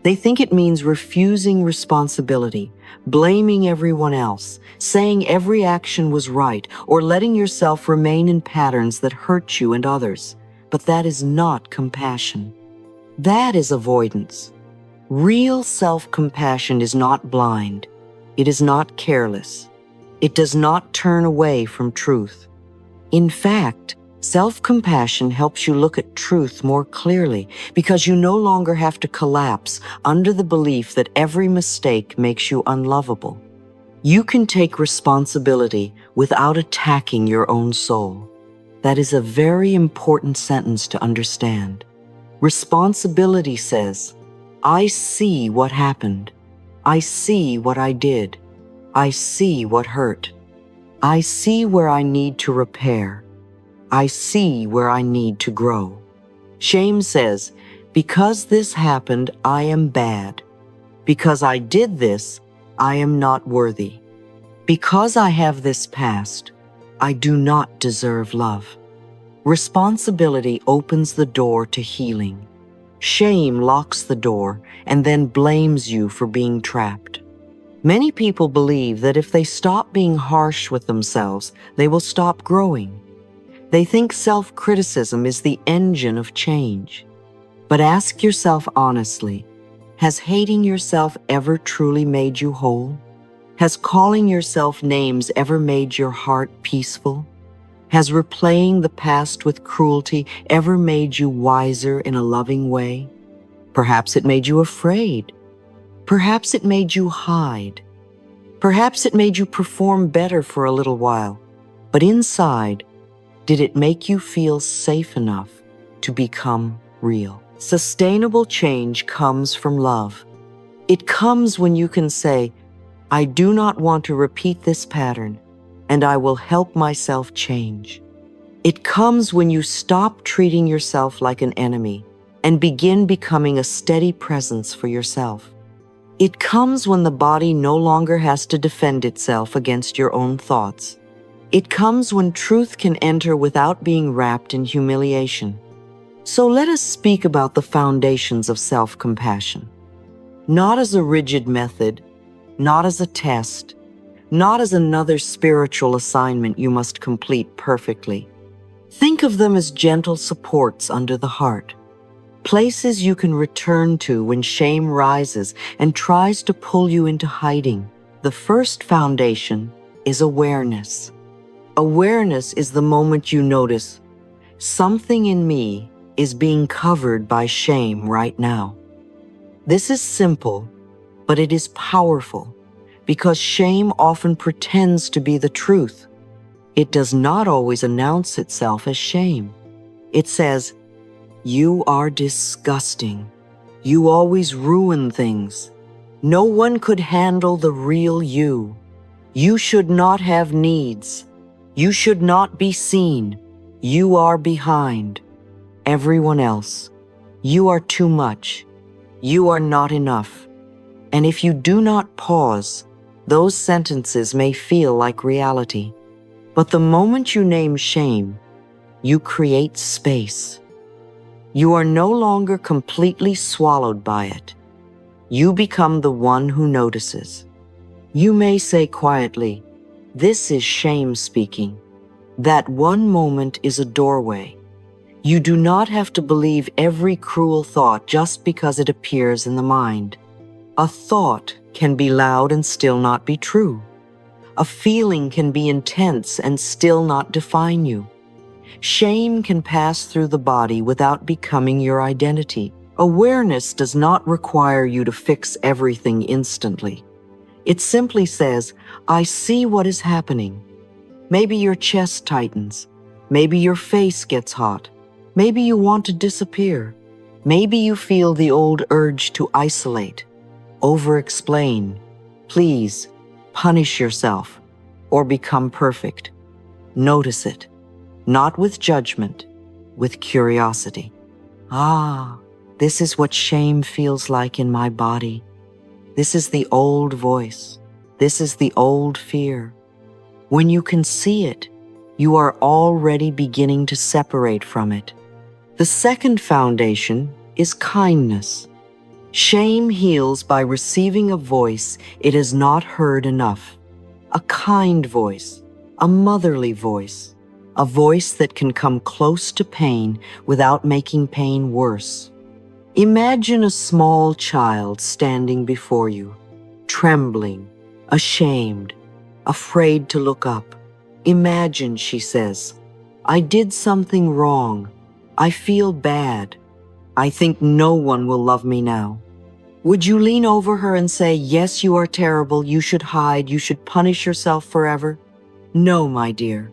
Speaker 1: They think it means refusing responsibility, blaming everyone else, saying every action was right, or letting yourself remain in patterns that hurt you and others. But that is not compassion. That is avoidance. Real self-compassion is not blind. It is not careless. It does not turn away from truth. In fact, self-compassion helps you look at truth more clearly because you no longer have to collapse under the belief that every mistake makes you unlovable. You can take responsibility without attacking your own soul. That is a very important sentence to understand. Responsibility says, I see what happened. I see what I did. I see what hurt. I see where I need to repair. I see where I need to grow. Shame says, because this happened, I am bad. Because I did this, I am not worthy. Because I have this past, I do not deserve love. Responsibility opens the door to healing. Shame locks the door and then blames you for being trapped. Many people believe that if they stop being harsh with themselves, they will stop growing. They think self-criticism is the engine of change. But ask yourself honestly, has hating yourself ever truly made you whole? Has calling yourself names ever made your heart peaceful? Has replaying the past with cruelty ever made you wiser in a loving way? Perhaps it made you afraid. Perhaps it made you hide. Perhaps it made you perform better for a little while. But inside, did it make you feel safe enough to become real? Sustainable change comes from love. It comes when you can say, I do not want to repeat this pattern, and I will help myself change. It comes when you stop treating yourself like an enemy and begin becoming a steady presence for yourself. It comes when the body no longer has to defend itself against your own thoughts. It comes when truth can enter without being wrapped in humiliation. So let us speak about the foundations of self-compassion. Not as a rigid method, not as a test, not as another spiritual assignment you must complete perfectly. Think of them as gentle supports under the heart, places you can return to when shame rises and tries to pull you into hiding. The first foundation is awareness. Awareness is the moment you notice, something in me is being covered by shame right now. This is simple, but it is powerful. Because shame often pretends to be the truth. It does not always announce itself as shame. It says, you are disgusting. You always ruin things. No one could handle the real you. You should not have needs. You should not be seen. You are behind everyone else. You are too much. You are not enough. And if you do not pause, those sentences may feel like reality. But the moment you name shame, you create space. You are no longer completely swallowed by it. You become the one who notices. You may say quietly, this is shame speaking. That one moment is a doorway. You do not have to believe every cruel thought just because it appears in the mind. A thought can be loud and still not be true. A feeling can be intense and still not define you. Shame can pass through the body without becoming your identity. Awareness does not require you to fix everything instantly. It simply says, I see what is happening. Maybe your chest tightens. Maybe your face gets hot. Maybe you want to disappear. Maybe you feel the old urge to isolate, over-explain, please, punish yourself, or become perfect. Notice it, not with judgment, with curiosity. Ah, this is what shame feels like in my body. This is the old voice. This is the old fear. When you can see it, you are already beginning to separate from it. The second foundation is kindness. Shame heals by receiving a voice it has not heard enough. A kind voice, a motherly voice, a voice that can come close to pain without making pain worse. Imagine a small child standing before you, trembling, ashamed, afraid to look up. Imagine, she says, I did something wrong. I feel bad. I think no one will love me now. Would you lean over her and say, yes, you are terrible, you should hide, you should punish yourself forever? No, my dear.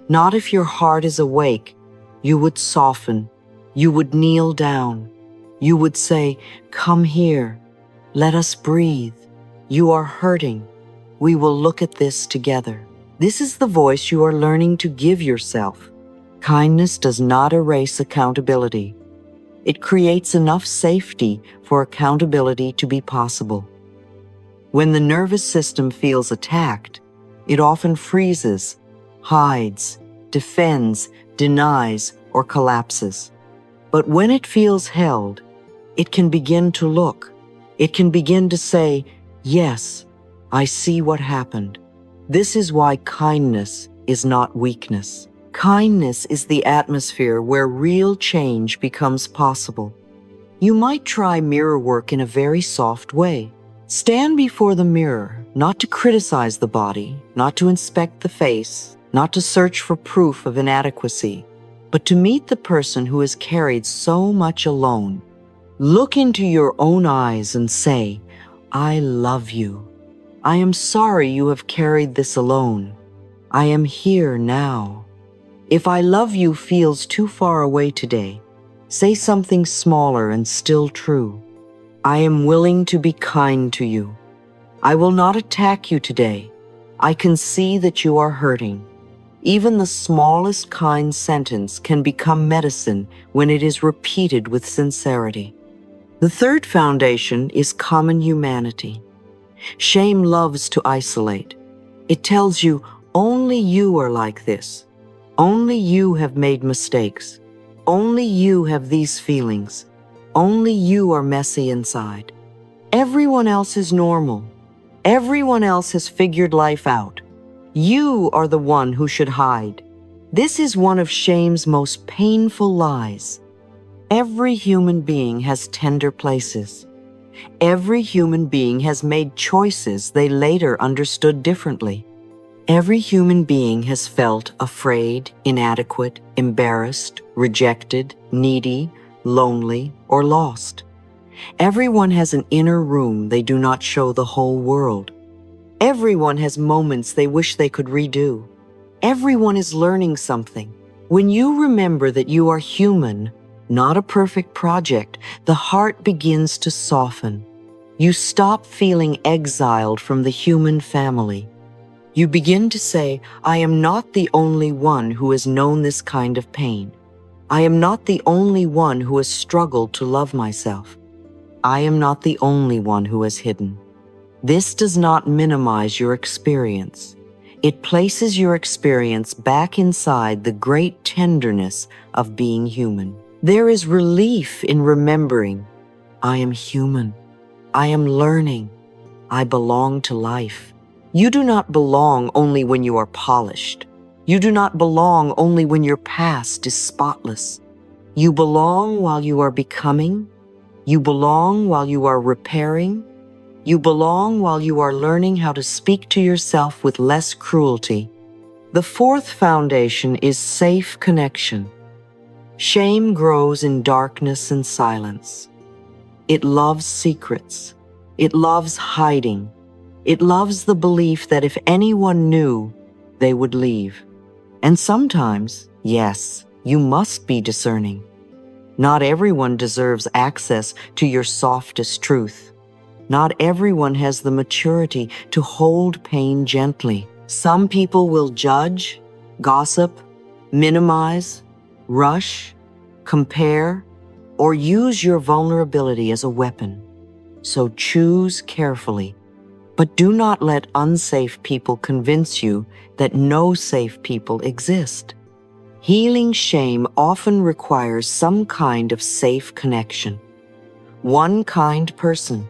Speaker 1: Not if your heart is awake. You would soften. You would kneel down. You would say, come here. Let us breathe. You are hurting. We will look at this together. This is the voice you are learning to give yourself. Kindness does not erase accountability. It creates enough safety for accountability to be possible. When the nervous system feels attacked, it often freezes, hides, defends, denies, or collapses. But when it feels held, it can begin to look. It can begin to say, yes, I see what happened. This is why kindness is not weakness. Kindness is the atmosphere where real change becomes possible. You might try mirror work in a very soft way. Stand before the mirror, not to criticize the body, not to inspect the face, not to search for proof of inadequacy, but to meet the person who has carried so much alone. Look into your own eyes and say, I love you. I am sorry you have carried this alone. I am here now. If I love you feels too far away today, say something smaller and still true. I am willing to be kind to you. I will not attack you today. I can see that you are hurting. Even the smallest kind sentence can become medicine when it is repeated with sincerity. The third foundation is common humanity. Shame loves to isolate. It tells you only you are like this. Only you have made mistakes. Only you have these feelings. Only you are messy inside. Everyone else is normal. Everyone else has figured life out. You are the one who should hide. This is one of shame's most painful lies. Every human being has tender places. Every human being has made choices they later understood differently. Every human being has felt afraid, inadequate, embarrassed, rejected, needy, lonely, or lost. Everyone has an inner room they do not show the whole world. Everyone has moments they wish they could redo. Everyone is learning something. When you remember that you are human, not a perfect project, the heart begins to soften. You stop feeling exiled from the human family. You begin to say, I am not the only one who has known this kind of pain. I am not the only one who has struggled to love myself. I am not the only one who has hidden. This does not minimize your experience. It places your experience back inside the great tenderness of being human. There is relief in remembering, I am human. I am learning. I belong to life. You do not belong only when you are polished. You do not belong only when your past is spotless. You belong while you are becoming. You belong while you are repairing. You belong while you are learning how to speak to yourself with less cruelty. The fourth foundation is safe connection. Shame grows in darkness and silence. It loves secrets. It loves hiding. It loves the belief that if anyone knew, they would leave. And sometimes, yes, you must be discerning. Not everyone deserves access to your softest truth. Not everyone has the maturity to hold pain gently. Some people will judge, gossip, minimize, rush, compare, or use your vulnerability as a weapon. So choose carefully. But do not let unsafe people convince you that no safe people exist. Healing shame often requires some kind of safe connection. One kind person,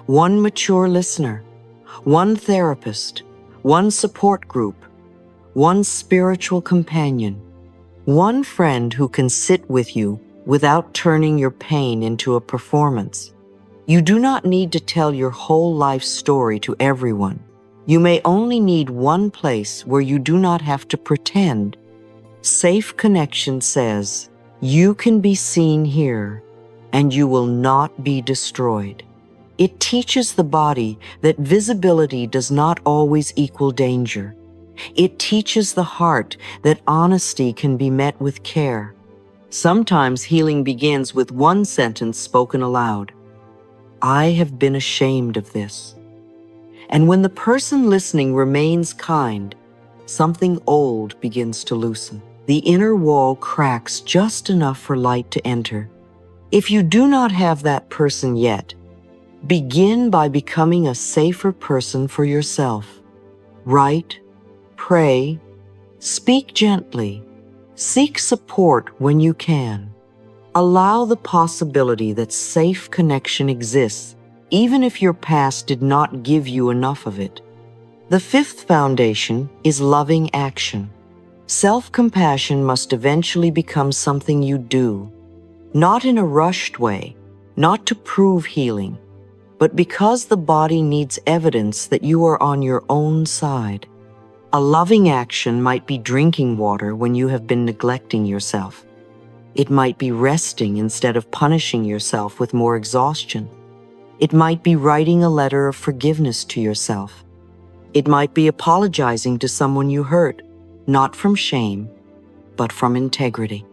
Speaker 1: one mature listener, one therapist, one support group, one spiritual companion, one friend who can sit with you without turning your pain into a performance. You do not need to tell your whole life story to everyone. You may only need one place where you do not have to pretend. Safe connection says, you can be seen here, and you will not be destroyed. It teaches the body that visibility does not always equal danger. It teaches the heart that honesty can be met with care. Sometimes healing begins with one sentence spoken aloud. I have been ashamed of this. And when the person listening remains kind, something old begins to loosen. The inner wall cracks just enough for light to enter. If you do not have that person yet, begin by becoming a safer person for yourself. Write, pray, speak gently, seek support when you can. Allow the possibility that safe connection exists, even if your past did not give you enough of it. The fifth foundation is loving action. Self-compassion must eventually become something you do, not in a rushed way, not to prove healing, but because the body needs evidence that you are on your own side. A loving action might be drinking water when you have been neglecting yourself. It might be resting instead of punishing yourself with more exhaustion. It might be writing a letter of forgiveness to yourself. It might be apologizing to someone you hurt, not from shame, but from integrity.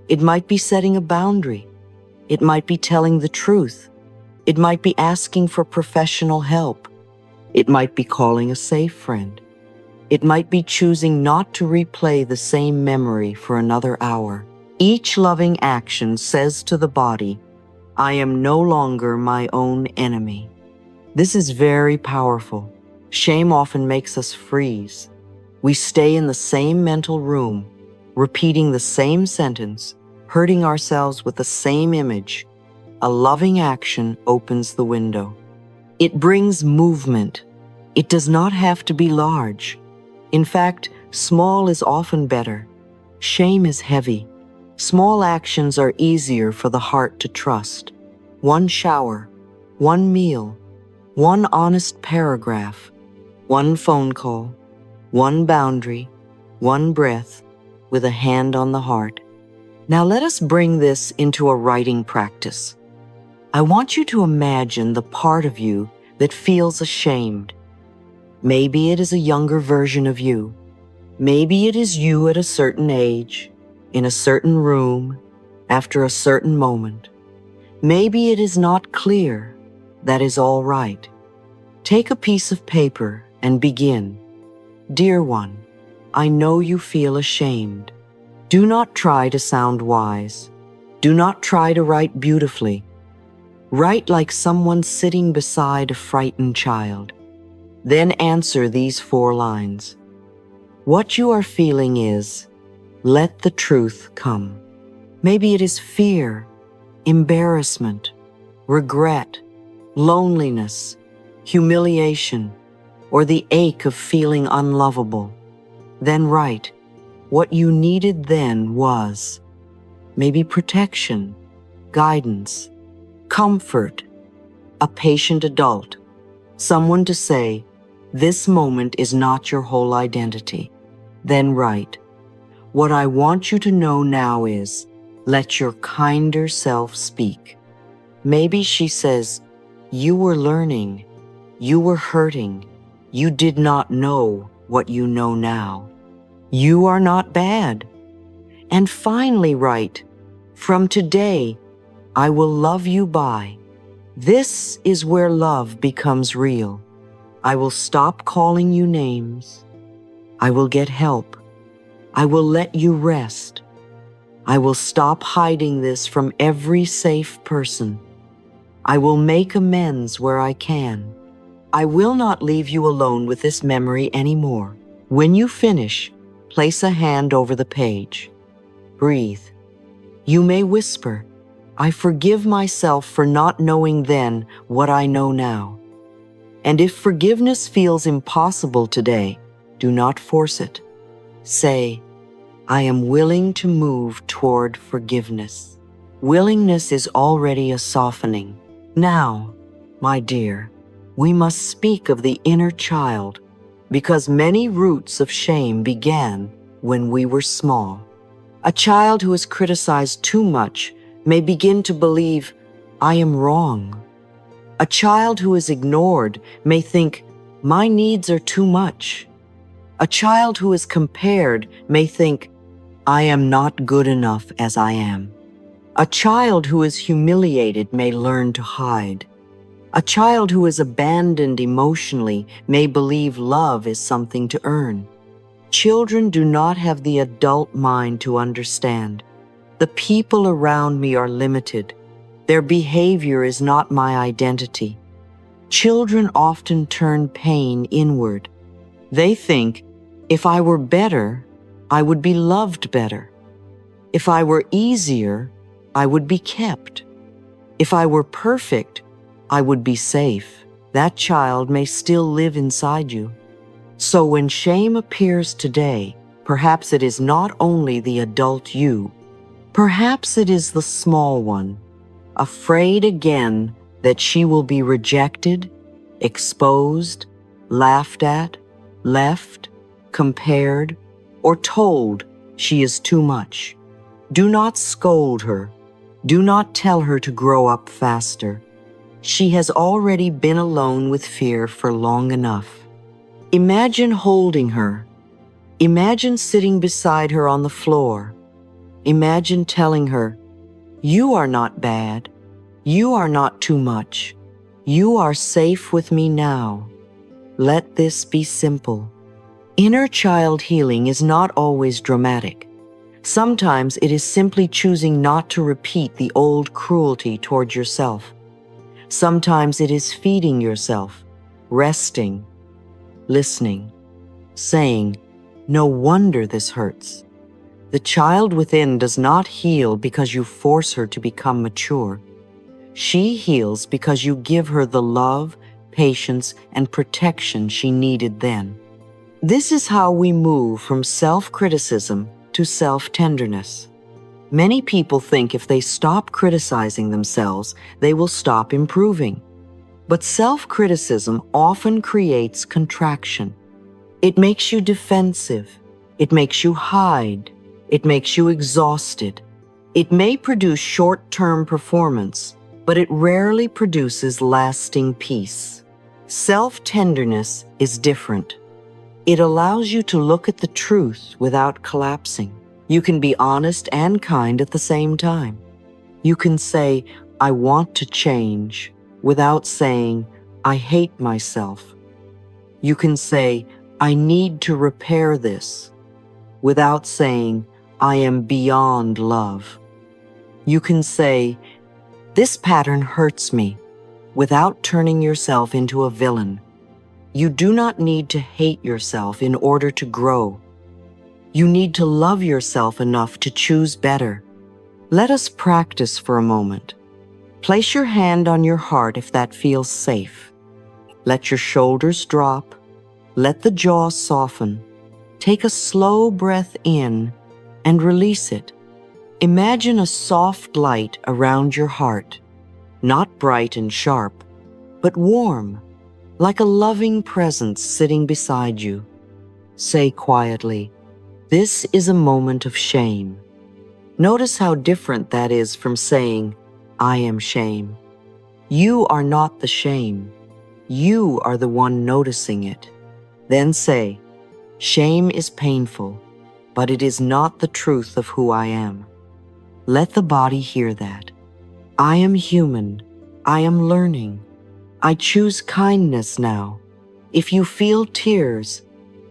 Speaker 1: It might be setting a boundary. It might be telling the truth. It might be asking for professional help. It might be calling a safe friend. It might be choosing not to replay the same memory for another hour. Each loving action says to the body, I am no longer my own enemy. This is very powerful. Shame often makes us freeze. We stay in the same mental room, repeating the same sentence, hurting ourselves with the same image. A loving action opens the window. It brings movement. It does not have to be large. In fact, small is often better. Shame is heavy. Small actions are easier for the heart to trust. One shower, one meal, one honest paragraph, one phone call, one boundary, one breath, with a hand on the heart. Now let us bring this into a writing practice. I want you to imagine the part of you that feels ashamed. Maybe it is a younger version of you. Maybe it is you at a certain age, in a certain room, after a certain moment. Maybe it is not clear. That is all right. Take a piece of paper and begin. Dear one, I know you feel ashamed. Do not try to sound wise. Do not try to write beautifully. Write like someone sitting beside a frightened child. Then answer these 4 lines. What you are feeling is, let the truth come. Maybe it is fear, embarrassment, regret, loneliness, humiliation, or the ache of feeling unlovable. Then write, what you needed then was maybe protection, guidance, comfort, a patient adult, someone to say, this moment is not your whole identity. Then write, what I want you to know now is, let your kinder self speak. Maybe she says, you were learning, you were hurting, you did not know, what you know now. You are not bad. And finally write, from today, I will love you by. This is where love becomes real. I will stop calling you names. I will get help. I will let you rest. I will stop hiding this from every safe person. I will make amends where I can. I will not leave you alone with this memory anymore. When you finish, place a hand over the page. Breathe. You may whisper, I forgive myself for not knowing then what I know now. And if forgiveness feels impossible today, do not force it. Say, I am willing to move toward forgiveness. Willingness is already a softening. Now, my dear, we must speak of the inner child, because many roots of shame began when we were small. A child who is criticized too much may begin to believe, I am wrong. A child who is ignored may think, my needs are too much. A child who is compared may think, I am not good enough as I am. A child who is humiliated may learn to hide. A child who is abandoned emotionally may believe love is something to earn. Children do not have the adult mind to understand. The people around me are limited. Their behavior is not my identity. Children often turn pain inward. They think, if I were better, I would be loved better. If I were easier, I would be kept. If I were perfect, I would be safe. That child may still live inside you. So when shame appears today, perhaps it is not only the adult you, perhaps it is the small one, afraid again that she will be rejected, exposed, laughed at, left, compared, or told she is too much. Do not scold her. Do not tell her to grow up faster. She has already been alone with fear for long enough. Imagine holding her. Imagine sitting beside her on the floor. Imagine telling her, you are not bad. You are not too much. You are safe with me now. Let this be simple. Inner child healing is not always dramatic. Sometimes it is simply choosing not to repeat the old cruelty toward yourself. Sometimes it is feeding yourself, resting, listening, saying, no wonder this hurts. The child within does not heal because you force her to become mature. She heals because you give her the love, patience, and protection she needed then. This is how we move from self-criticism to self-tenderness. Many people think if they stop criticizing themselves, they will stop improving. But self-criticism often creates contraction. It makes you defensive. It makes you hide. It makes you exhausted. It may produce short-term performance, but it rarely produces lasting peace. Self-tenderness is different. It allows you to look at the truth without collapsing. You can be honest and kind at the same time. You can say, I want to change, without saying, I hate myself. You can say, I need to repair this, without saying, I am beyond love. You can say, this pattern hurts me, without turning yourself into a villain. You do not need to hate yourself in order to grow. You need to love yourself enough to choose better. Let us practice for a moment. Place your hand on your heart if that feels safe. Let your shoulders drop. Let the jaw soften. Take a slow breath in and release it. Imagine a soft light around your heart, not bright and sharp, but warm, like a loving presence sitting beside you. Say quietly, this is a moment of shame. Notice how different that is from saying, I am shame. You are not the shame. You are the one noticing it. Then say, Shame is painful, but it is not the truth of who I am. Let the body hear that. I am human. I am learning. I choose kindness now. If you feel tears,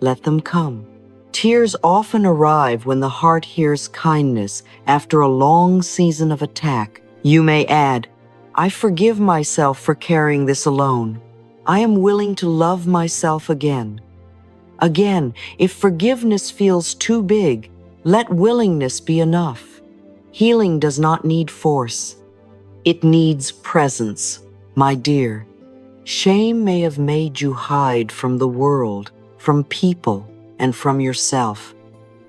Speaker 1: let them come. Tears often arrive when the heart hears kindness after a long season of attack. You may add, I forgive myself for carrying this alone. I am willing to love myself again. Again, if forgiveness feels too big, let willingness be enough. Healing does not need force. It needs presence, my dear. Shame may have made you hide from the world, from people, and from yourself.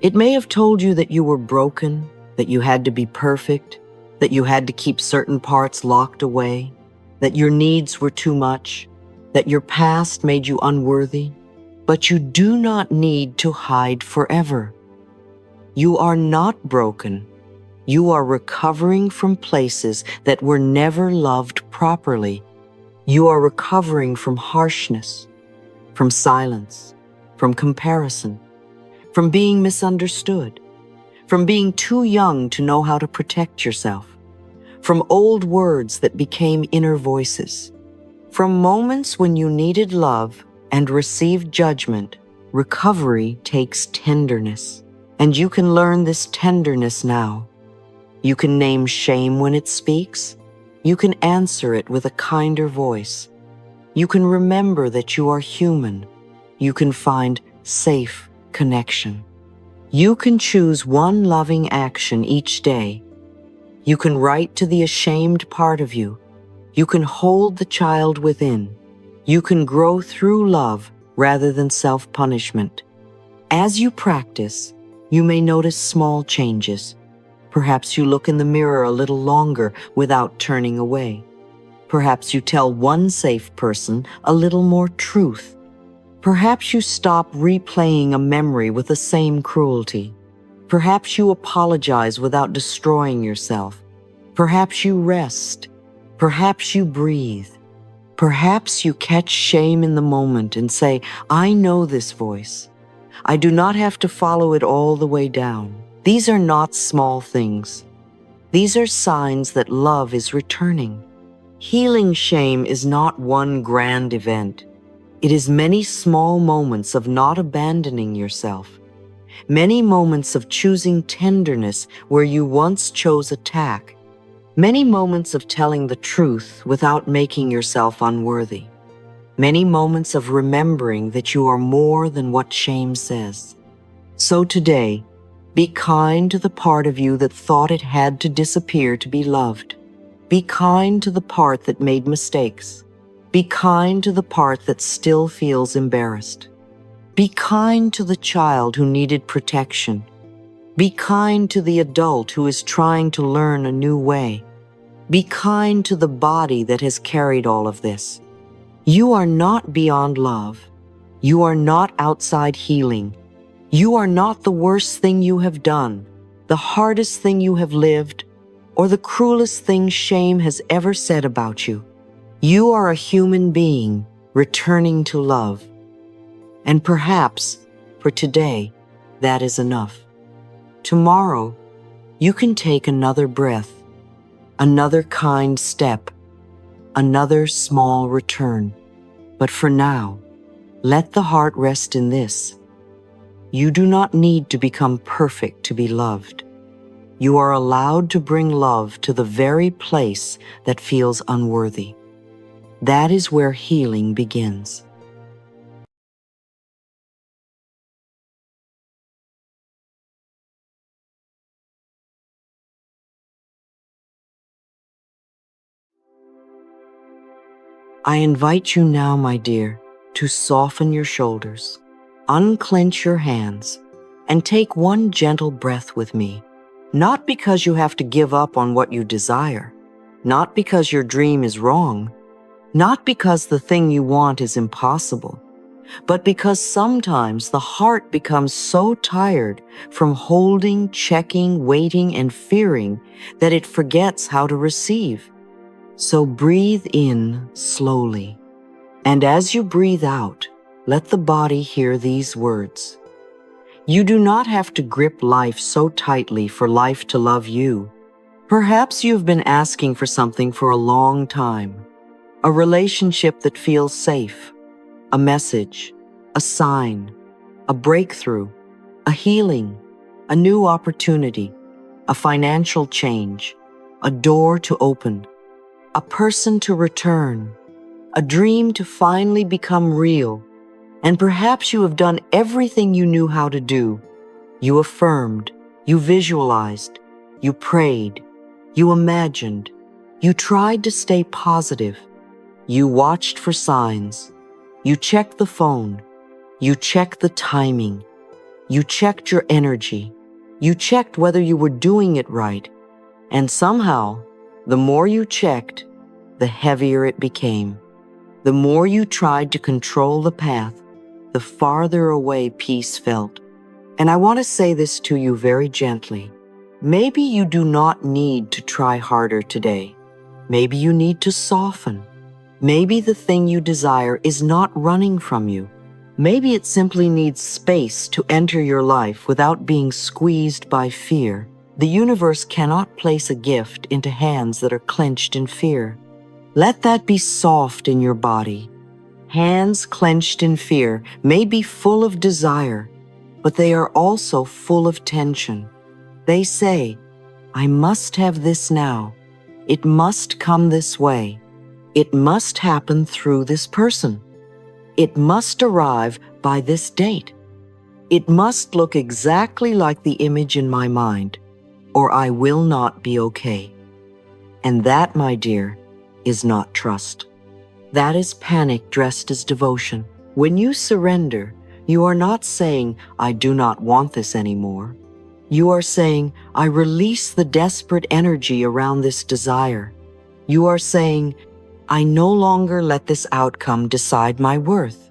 Speaker 1: It may have told you that you were broken, that you had to be perfect, that you had to keep certain parts locked away, that your needs were too much, that your past made you unworthy. But you do not need to hide forever. You are not broken. You are recovering from places that were never loved properly. You are recovering from harshness, from silence, from comparison, from being misunderstood, from being too young to know how to protect yourself, from old words that became inner voices, from moments when you needed love and received judgment. Recovery takes tenderness, and you can learn this tenderness now. You can name shame when it speaks. You can answer it with a kinder voice. You can remember that you are human. You can find safe connection. You can choose one loving action each day. You can write to the ashamed part of you. You can hold the child within. You can grow through love rather than self-punishment. As you practice, you may notice small changes. Perhaps you look in the mirror a little longer without turning away. Perhaps you tell one safe person a little more truth. Perhaps you stop replaying a memory with the same cruelty. Perhaps you apologize without destroying yourself. Perhaps you rest. Perhaps you breathe. Perhaps you catch shame in the moment and say, I know this voice. I do not have to follow it all the way down. These are not small things. These are signs that love is returning. Healing shame is not one grand event. It is many small moments of not abandoning yourself. Many moments of choosing tenderness where you once chose attack. Many moments of telling the truth without making yourself unworthy. Many moments of remembering that you are more than what shame says. So today, be kind to the part of you that thought it had to disappear to be loved. Be kind to the part that made mistakes. Be kind to the part that still feels embarrassed. Be kind to the child who needed protection. Be kind to the adult who is trying to learn a new way. Be kind to the body that has carried all of this. You are not beyond love. You are not outside healing. You are not the worst thing you have done, the hardest thing you have lived, or the cruelest thing shame has ever said about you. You are a human being returning to love. And perhaps, for today, that is enough. Tomorrow, you can take another breath, another kind step, another small return. But for now, let the heart rest in this. You do not need to become perfect to be loved. You are allowed to bring love to the very place that feels unworthy. That is where healing begins. I invite you now, my dear, to soften your shoulders, unclench your hands, and take one gentle breath with me. Not because you have to give up on what you desire, not because your dream is wrong, not because the thing you want is impossible, but because sometimes the heart becomes so tired from holding, checking, waiting, and fearing that it forgets how to receive. So breathe in slowly, and as you breathe out, let the body hear these words. You do not have to grip life so tightly for life to love you. Perhaps you've been asking for something for a long time. A relationship that feels safe, a message, a sign, a breakthrough, a healing, a new opportunity, a financial change, a door to open, a person to return, a dream to finally become real. And perhaps you have done everything you knew how to do. You affirmed, you visualized, you prayed, you imagined, you tried to stay positive, you watched for signs, you checked the phone, you checked the timing, you checked your energy, you checked whether you were doing it right, and somehow, the more you checked, the heavier it became. The more you tried to control the path, the farther away peace felt. And I want to say this to you very gently. Maybe you do not need to try harder today. Maybe you need to soften. Maybe the thing you desire is not running from you. Maybe it simply needs space to enter your life without being squeezed by fear. The universe cannot place a gift into hands that are clenched in fear. Let that be soft in your body. Hands clenched in fear may be full of desire, but they are also full of tension. They say, I must have this now. It must come this way. It must happen through this person. It must arrive by this date. It must look exactly like the image in my mind, or I will not be okay. And that, my dear, is not trust. That is panic dressed as devotion. When you surrender, you are not saying, I do not want this anymore. You are saying, I release the desperate energy around this desire. You are saying, I no longer let this outcome decide my worth.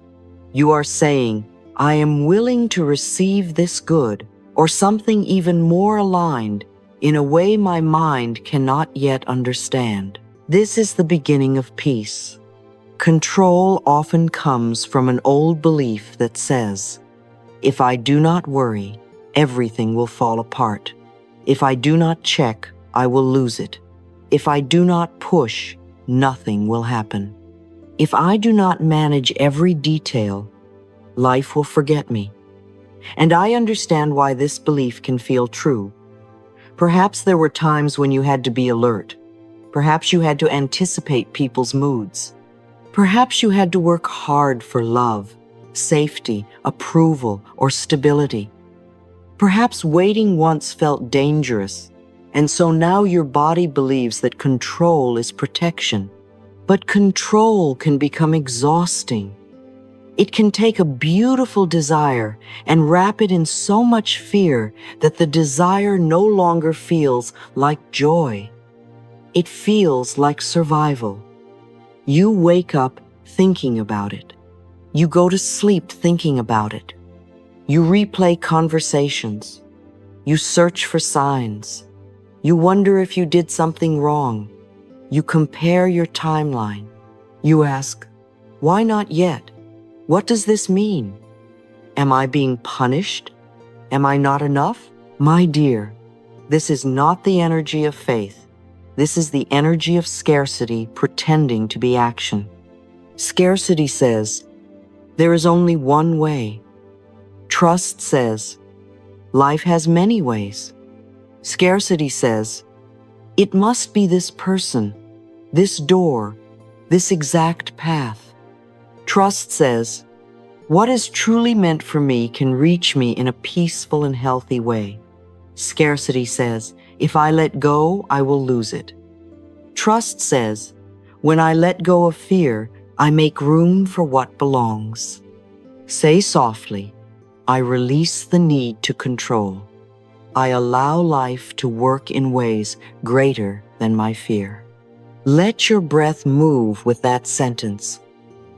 Speaker 1: You are saying, I am willing to receive this good or something even more aligned in a way my mind cannot yet understand. This is the beginning of peace. Control often comes from an old belief that says, if I do not worry, everything will fall apart. If I do not check, I will lose it. If I do not push, nothing will happen. If I do not manage every detail, life will forget me. And I understand why this belief can feel true. Perhaps there were times when you had to be alert. Perhaps you had to anticipate people's moods. Perhaps you had to work hard for love, safety, approval, or stability. Perhaps waiting once felt dangerous, and so now your body believes that control is protection. But control can become exhausting. It can take a beautiful desire and wrap it in so much fear that the desire no longer feels like joy. It feels like survival. You wake up thinking about it. You go to sleep thinking about it. You replay conversations. You search for signs. You wonder if you did something wrong. You compare your timeline. You ask, why not yet? What does this mean? Am I being punished? Am I not enough? My dear, this is not the energy of faith. This is the energy of scarcity pretending to be action. Scarcity says, there is only one way. Trust says, life has many ways. Scarcity says, it must be this person, this door, this exact path. Trust says, what is truly meant for me can reach me in a peaceful and healthy way. Scarcity says, if I let go, I will lose it. Trust says, when I let go of fear, I make room for what belongs. Say softly, I release the need to control. I allow life to work in ways greater than my fear. Let your breath move with that sentence.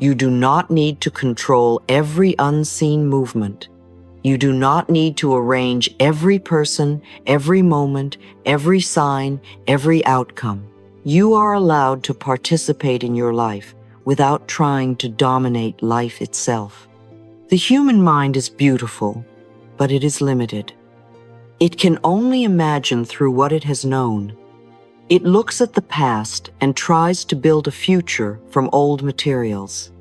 Speaker 1: You do not need to control every unseen movement. You do not need to arrange every person, every moment, every sign, every outcome. You are allowed to participate in your life without trying to dominate life itself. The human mind is beautiful. but it is limited. It can only imagine through what it has known. It looks at the past and tries to build a future from old materials.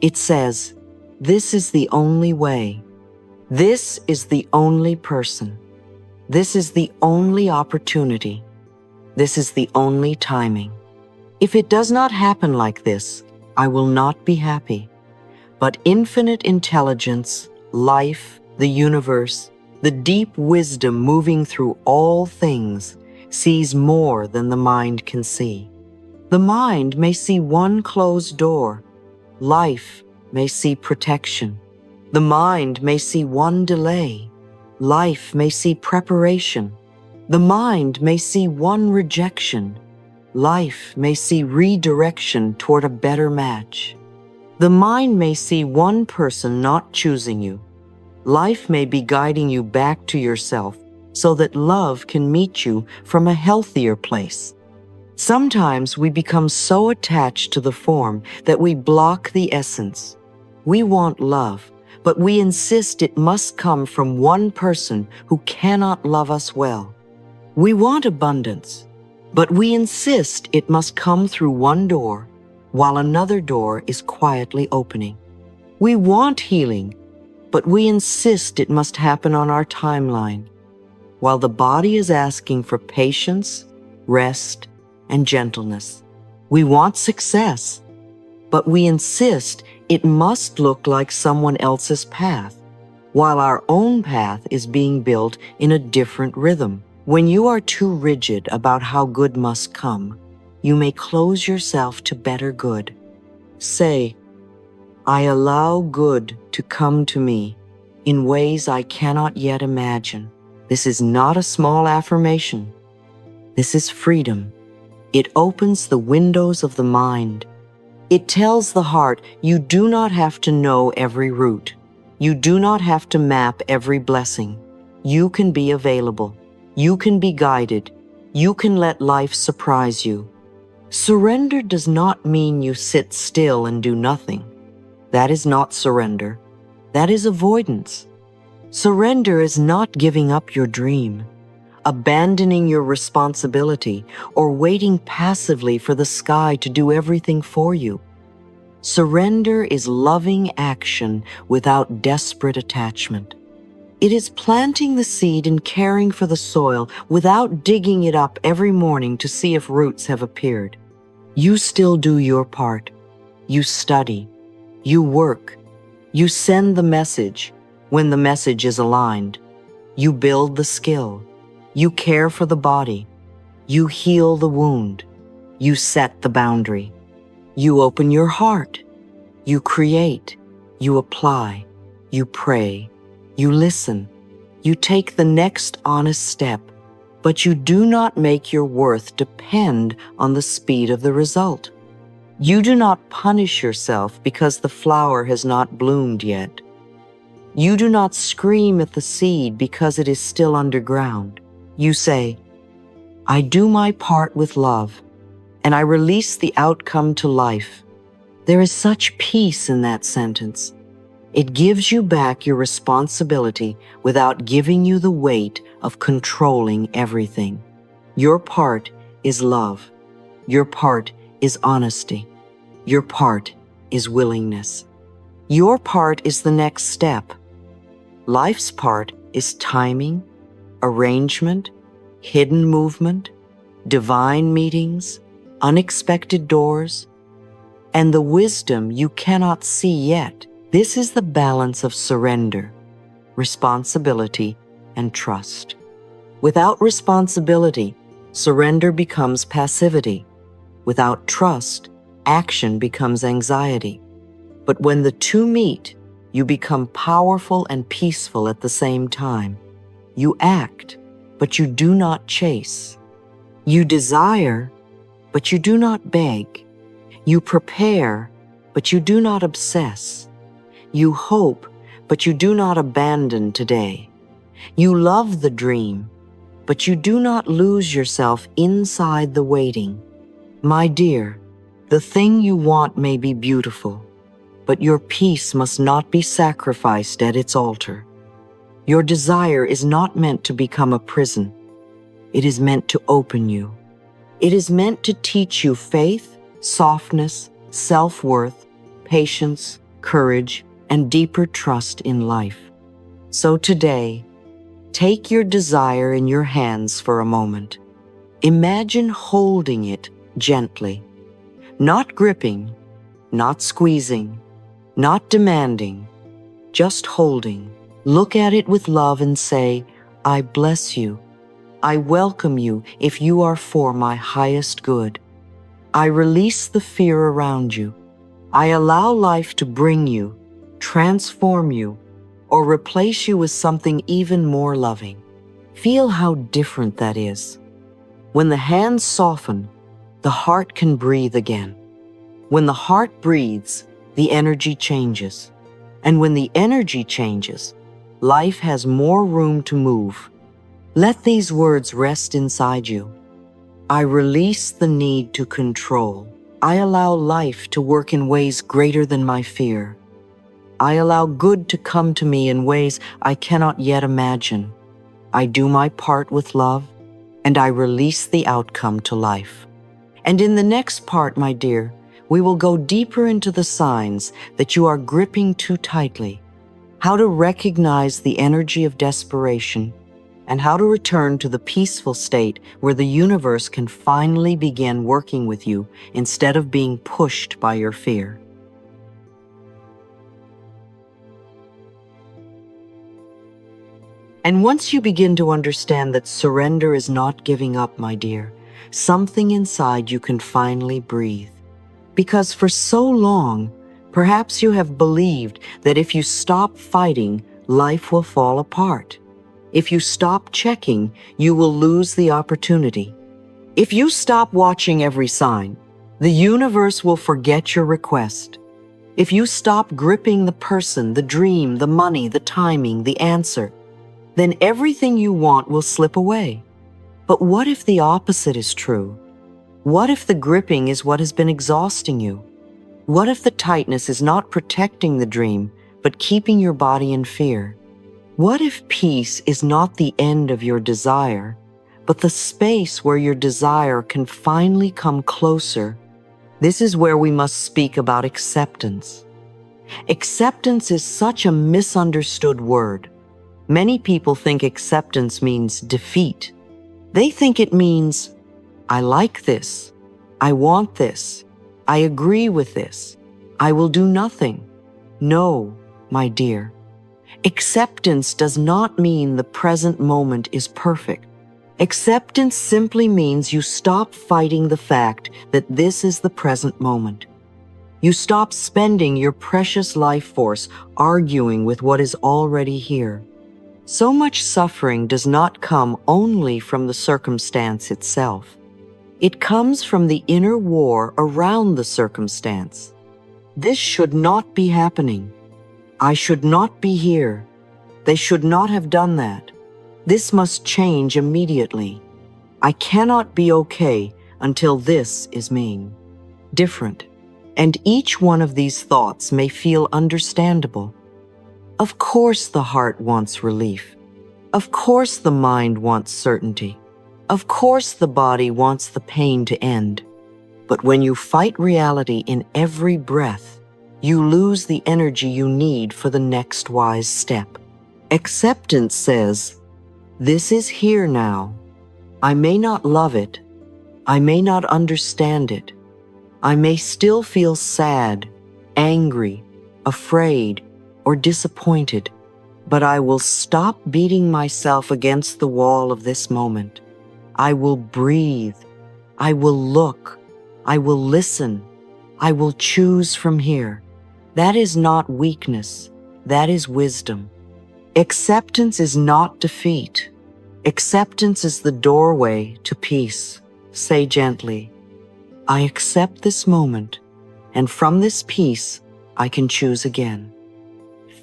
Speaker 1: It says, "This is the only way. This is the only person. This is the only opportunity. This is the only timing. If it does not happen like this, I will not be happy." But infinite intelligence, life, the universe, the deep wisdom moving through all things sees more than the mind can see. The mind may see one closed door. Life may see protection. The mind may see one delay. Life may see preparation. The mind may see one rejection. Life may see redirection toward a better match. The mind may see one person not choosing you. Life may be guiding you back to yourself so that love can meet you from a healthier place. Sometimes we become so attached to the form that we block the essence. We want love, but we insist it must come from one person who cannot love us well. We want abundance, but we insist it must come through one door, while another door is quietly opening. We want healing, but we insist it must happen on our timeline, while the body is asking for patience, rest, and gentleness. We want success, but we insist it must look like someone else's path, while our own path is being built in a different rhythm. When you are too rigid about how good must come, you may close yourself to better good. Say, "I allow good to come to me in ways I cannot yet imagine." This is not a small affirmation. This is freedom. It opens the windows of the mind. It tells the heart you do not have to know every route. You do not have to map every blessing. You can be available. You can be guided. You can let life surprise you. Surrender does not mean you sit still and do nothing. That is not surrender. That is avoidance. Surrender is not giving up your dream, abandoning your responsibility, or waiting passively for the sky to do everything for you. Surrender is loving action without desperate attachment. It is planting the seed and caring for the soil without digging it up every morning to see if roots have appeared. You still do your part. You study. You work. You send the message when the message is aligned. You build the skill. You care for the body. You heal the wound. You set the boundary. You open your heart. You create. You apply. You pray. You listen. You take the next honest step, but you do not make your worth depend on the speed of the result. You do not punish yourself because the flower has not bloomed yet. You do not scream at the seed because it is still underground. You say, "I do my part with love, and I release the outcome to life." There is such peace in that sentence. It gives you back your responsibility without giving you the weight of controlling everything. Your part is love. Your part is honesty. Your part is willingness. Your part is the next step. Life's part is timing, arrangement, hidden movement, divine meetings, unexpected doors, and the wisdom you cannot see yet. This is the balance of surrender, responsibility, and trust. Without responsibility, surrender becomes passivity. Without trust, action becomes anxiety. But when the two meet, you become powerful and peaceful at the same time. You act, but you do not chase. You desire, but you do not beg. You prepare, but you do not obsess. You hope, but you do not abandon today. You love the dream, but you do not lose yourself inside the waiting. My dear, the thing you want may be beautiful, but your peace must not be sacrificed at its altar. Your desire is not meant to become a prison. It is meant to open you. It is meant to teach you faith, softness, self-worth, patience, courage, and deeper trust in life. So today, take your desire in your hands for a moment. Imagine holding it gently, not gripping, not squeezing, not demanding, just holding. Look at it with love and say, I bless you. I welcome you if you are for my highest good. I release the fear around you. I allow life to bring you, transform you, or replace you with something even more loving. Feel how different that is. When the hands soften, the heart can breathe again. When the heart breathes, the energy changes. And when the energy changes, life has more room to move. Let these words rest inside you. I release the need to control. I allow life to work in ways greater than my fear. I allow good to come to me in ways I cannot yet imagine. I do my part with love, and I release the outcome to life. And in the next part, my dear, we will go deeper into the signs that you are gripping too tightly, how to recognize the energy of desperation, and how to return to the peaceful state where the universe can finally begin working with you instead of being pushed by your fear. And once you begin to understand that surrender is not giving up, my dear, something inside you can finally breathe. Because for so long, perhaps you have believed that if you stop fighting, life will fall apart. If you stop checking, you will lose the opportunity. If you stop watching every sign, the universe will forget your request. If you stop gripping the person, the dream, the money, the timing, the answer, then everything you want will slip away. But what if the opposite is true? What if the gripping is what has been exhausting you? What if the tightness is not protecting the dream, but keeping your body in fear? What if peace is not the end of your desire, but the space where your desire can finally come closer? This is where we must speak about acceptance. Acceptance is such a misunderstood word. Many people think acceptance means defeat. They think it means, I like this, I want this, I agree with this, I will do nothing. No, my dear. Acceptance does not mean the present moment is perfect. Acceptance simply means you stop fighting the fact that this is the present moment. You stop spending your precious life force arguing with what is already here. So much suffering does not come only from the circumstance itself. It comes from the inner war around the circumstance. This should not be happening. I should not be here. They should not have done that. This must change immediately. I cannot be okay until this is me. Different. And each one of these thoughts may feel understandable. Of course the heart wants relief. Of course the mind wants certainty. Of course the body wants the pain to end. But when you fight reality in every breath, you lose the energy you need for the next wise step. Acceptance says, this is here now. I may not love it. I may not understand it. I may still feel sad, angry, afraid, or disappointed, but I will stop beating myself against the wall of this moment. I will breathe. I will look. I will listen. I will choose from here. That is not weakness. That is wisdom. Acceptance is not defeat. Acceptance is the doorway to peace. Say gently, I accept this moment, and from this peace, I can choose again.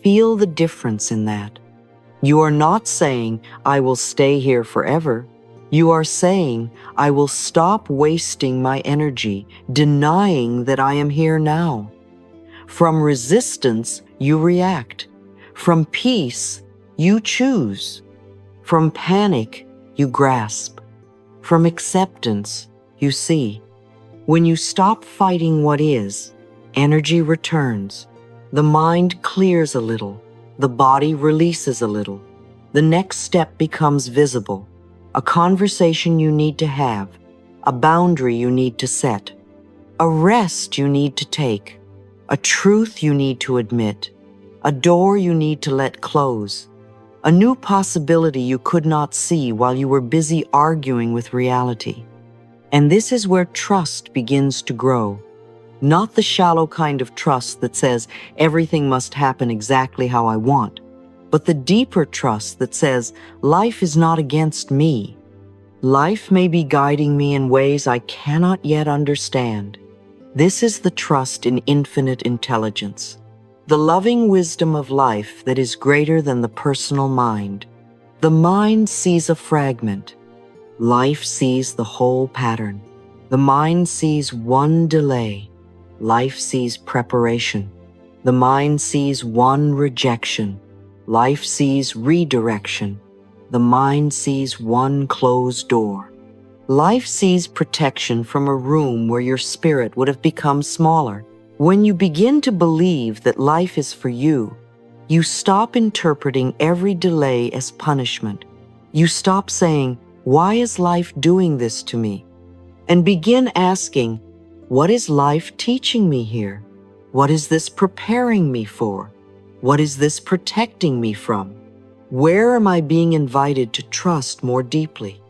Speaker 1: Feel the difference in that. You are not saying, I will stay here forever. You are saying, I will stop wasting my energy, denying that I am here now. From resistance, you react. From peace, You choose. From panic, you grasp. From acceptance, you see. When you stop fighting what is, energy returns. The mind clears a little. The body releases a little. The next step becomes visible. A conversation you need to have. A boundary you need to set. A rest you need to take. A truth you need to admit. A door you need to let close. A new possibility you could not see while you were busy arguing with reality. And this is where trust begins to grow. Not the shallow kind of trust that says everything must happen exactly how I want, but the deeper trust that says life is not against me. Life may be guiding me in ways I cannot yet understand. This is the trust in infinite intelligence, the loving wisdom of life that is greater than the personal mind. The mind sees a fragment. Life sees the whole pattern. The mind sees one delay. Life sees preparation. The mind sees one rejection. Life sees redirection. The mind sees one closed door. Life sees protection from a room where your spirit would have become smaller. When you begin to believe that life is for you, you stop interpreting every delay as punishment. You stop saying, "Why is life doing this to me?" and begin asking, "What is life teaching me here? What is this preparing me for? What is this protecting me from? Where am I being invited to trust more deeply?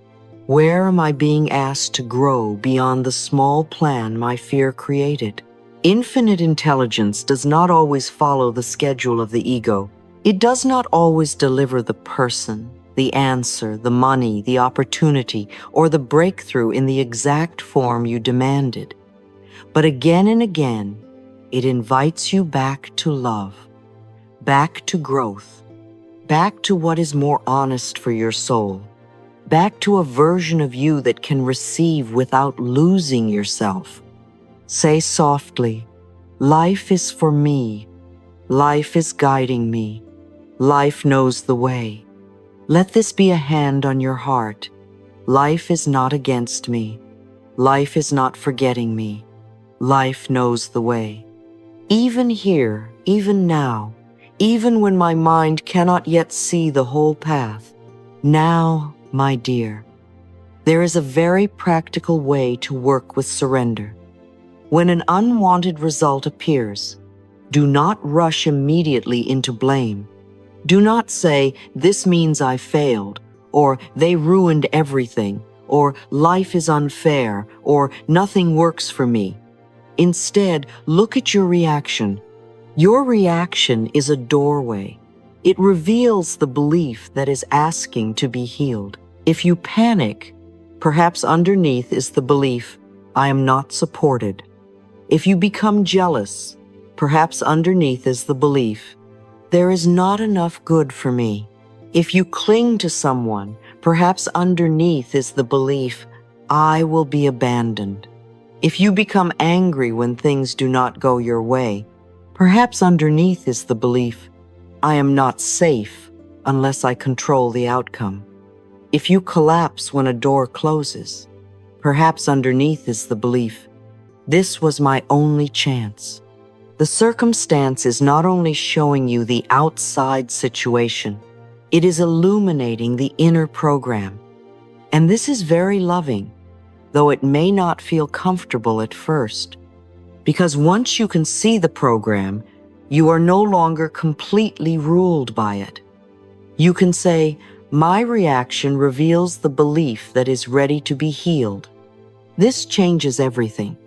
Speaker 1: Where am I being asked to grow beyond the small plan my fear created?" Infinite intelligence does not always follow the schedule of the ego. It does not always deliver the person, the answer, the money, the opportunity, or the breakthrough in the exact form you demanded. But again and again, it invites you back to love, back to growth, back to what is more honest for your soul, back to a version of you that can receive without losing yourself. Say softly, "Life is for me. Life is guiding me. Life knows the way." Let this be a hand on your heart. Life is not against me. Life is not forgetting me. Life knows the way. Even here, even now, even when my mind cannot yet see the whole path, now, my dear, there is a very practical way to work with surrender. When an unwanted result appears, do not rush immediately into blame. Do not say, "This means I failed," or "They ruined everything," or "Life is unfair," or "Nothing works for me." Instead, look at your reaction. Your reaction is a doorway. It reveals the belief that is asking to be healed. If you panic, perhaps underneath is the belief, "I am not supported." If you become jealous, perhaps underneath is the belief, "There is not enough good for me." If you cling to someone, perhaps underneath is the belief, "I will be abandoned." If you become angry when things do not go your way, perhaps underneath is the belief, "I am not safe unless I control the outcome." If you collapse when a door closes, perhaps underneath is the belief, "This was my only chance." The circumstance is not only showing you the outside situation, it is illuminating the inner program. And this is very loving, though it may not feel comfortable at first. Because once you can see the program, you are no longer completely ruled by it. You can say, "My reaction reveals the belief that is ready to be healed." This changes everything.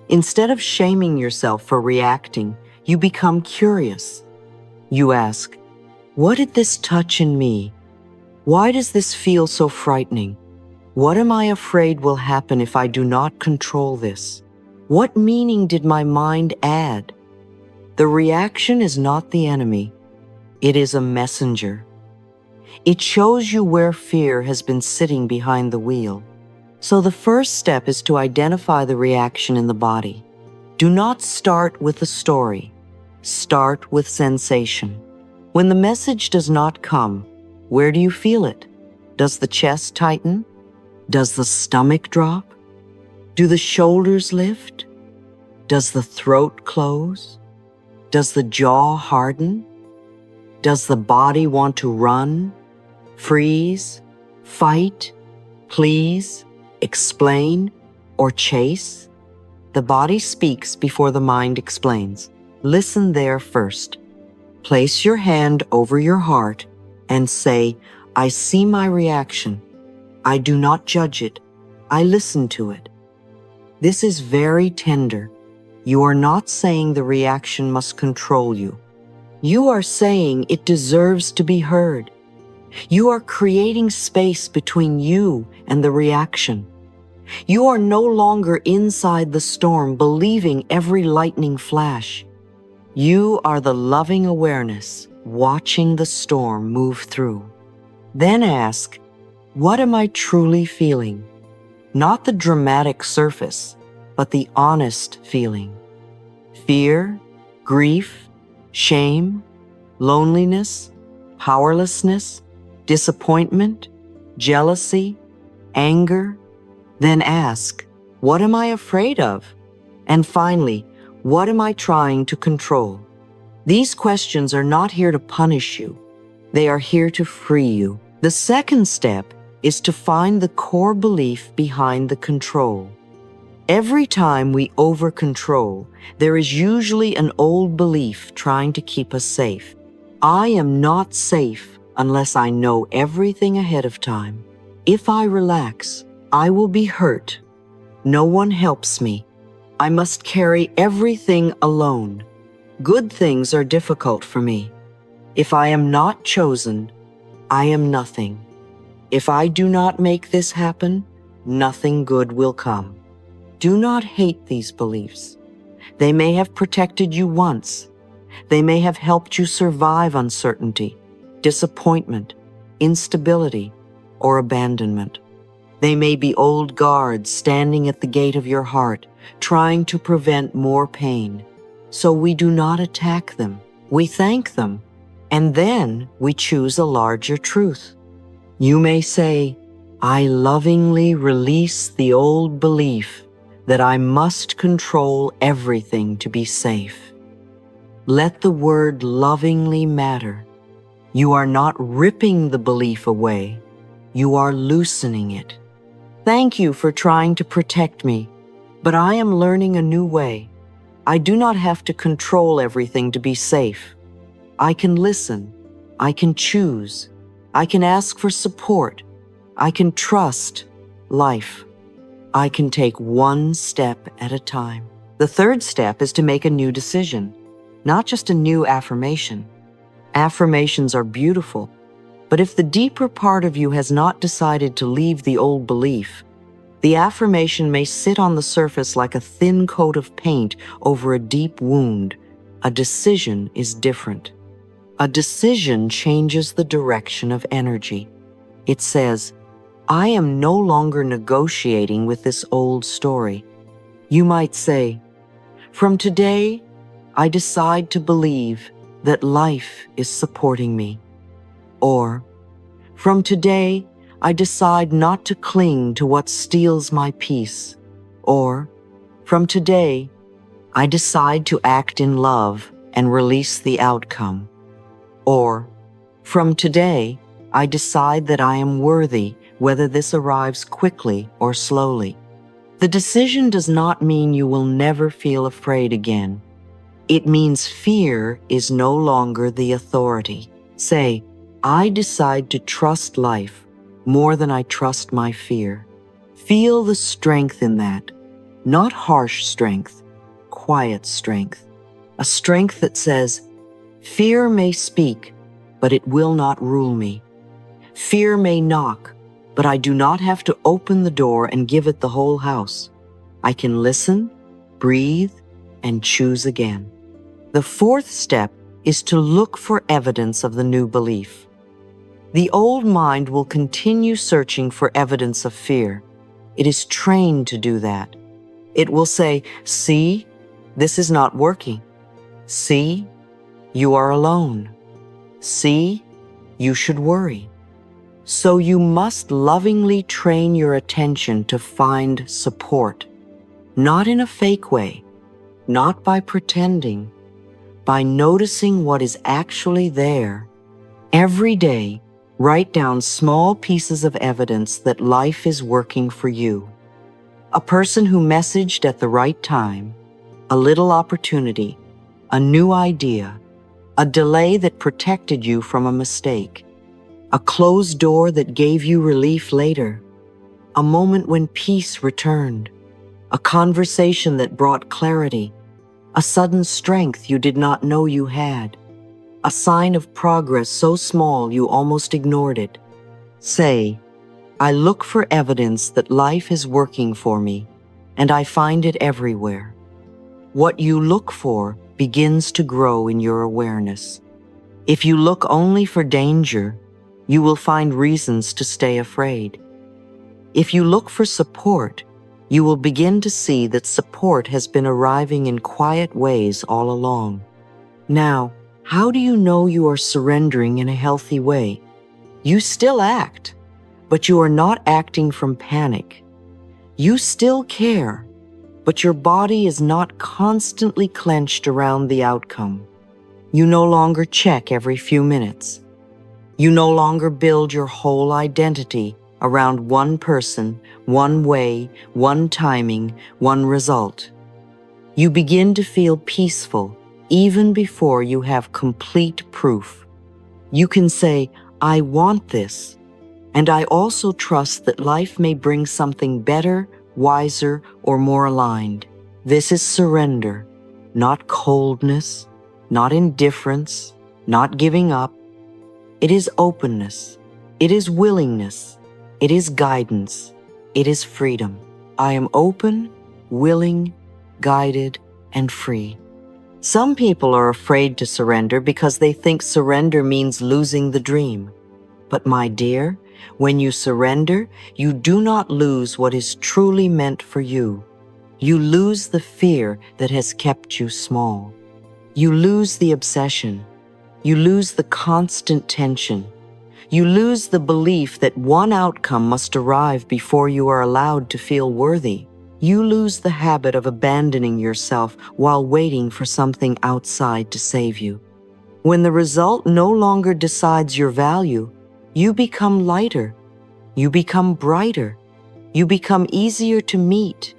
Speaker 1: Instead of shaming yourself for reacting, you become curious. You ask, "What did this touch in me? Why does this feel so frightening? What am I afraid will happen if I do not control this? What meaning did my mind add?" The reaction is not the enemy. It is a messenger. It shows you where fear has been sitting behind the wheel. So the first step is to identify the reaction in the body. Do not start with the story. Start with sensation. When the message does not come, where do you feel it? Does the chest tighten? Does the stomach drop? Do the shoulders lift? Does the throat close? Does the jaw harden? Does the body want to run, freeze, fight, please, explain, or chase? The body speaks before the mind explains. Listen there first. Place your hand over your heart and say, I see my reaction. I do not judge it. I listen to it. This is very tender. You are not saying the reaction must control you. You are saying it deserves to be heard. You are creating space between you and the reaction. You are no longer inside the storm believing every lightning flash. You are the loving awareness watching the storm move through. Then ask, what am I truly feeling? Not the dramatic surface, but the honest feeling. Fear, grief, shame, loneliness, powerlessness, disappointment, jealousy, anger. Then ask, what am I afraid of? And finally, what am I trying to control? These questions are not here to punish you. They are here to free you. The second step is to find the core belief behind the control. Every time we over-control, there is usually an old belief trying to keep us safe. I am not safe unless I know everything ahead of time. If I relax, I will be hurt. No one helps me. I must carry everything alone. Good things are difficult for me. If I am not chosen, I am nothing. If I do not make this happen, nothing good will come. Do not hate these beliefs. They may have protected you once. They may have helped you survive uncertainty, disappointment, instability, or abandonment. They may be old guards standing at the gate of your heart, trying to prevent more pain. So we do not attack them. We thank them, and then we choose a larger truth. You may say, I lovingly release the old belief that I must control everything to be safe. Let the word lovingly matter. You are not ripping the belief away. You are loosening it. Thank you for trying to protect me, but I am learning a new way. I do not have to control everything to be safe. I can listen. I can choose. I can ask for support. I can trust life. I can take one step at a time. The third step is to make a new decision, not just a new affirmation. Affirmations are beautiful, but if the deeper part of you has not decided to leave the old belief, the affirmation may sit on the surface like a thin coat of paint over a deep wound. A decision is different. A decision changes the direction of energy. It says, I am no longer negotiating with this old story. You might say, from today, I decide to believe that life is supporting me. Or, from today, I decide not to cling to what steals my peace. Or, from today, I decide to act in love and release the outcome. Or, from today, I decide that I am worthy whether this arrives quickly or slowly. The decision does not mean you will never feel afraid again. It means fear is no longer the authority. Say, I decide to trust life more than I trust my fear. Feel the strength in that, not harsh strength, quiet strength. A strength that says, fear may speak, but it will not rule me. Fear may knock, but I do not have to open the door and give it the whole house. I can listen, breathe, and choose again. The fourth step is to look for evidence of the new belief. The old mind will continue searching for evidence of fear. It is trained to do that. It will say, see, this is not working. See, you are alone. See, you should worry. So you must lovingly train your attention to find support, not in a fake way, not by pretending, by noticing what is actually there. Every day, write down small pieces of evidence that life is working for you. A person who messaged at the right time, a little opportunity, a new idea, a delay that protected you from a mistake, a closed door that gave you relief later, a moment when peace returned, a conversation that brought clarity, a sudden strength you did not know you had, a sign of progress so small you almost ignored it. Say, I look for evidence that life is working for me, and I find it everywhere. What you look for begins to grow in your awareness. If you look only for danger, you will find reasons to stay afraid. If you look for support, you will begin to see that support has been arriving in quiet ways all along. Now, how do you know you are surrendering in a healthy way? You still act, but you are not acting from panic. You still care, but your body is not constantly clenched around the outcome. You no longer check every few minutes. You no longer build your whole identity around one person, one way, one timing, one result. You begin to feel peaceful even before you have complete proof. You can say, I want this, and I also trust that life may bring something better, wiser, or more aligned. This is surrender, not coldness, not indifference, not giving up. It is openness. It is willingness. It is guidance. It is freedom. I am open, willing, guided, and free. Some people are afraid to surrender because they think surrender means losing the dream. But my dear, when you surrender, you do not lose what is truly meant for you. You lose the fear that has kept you small. You lose the obsession. You lose the constant tension. You lose the belief that one outcome must arrive before you are allowed to feel worthy. You lose the habit of abandoning yourself while waiting for something outside to save you. When the result no longer decides your value, you become lighter. You become brighter. You become easier to meet,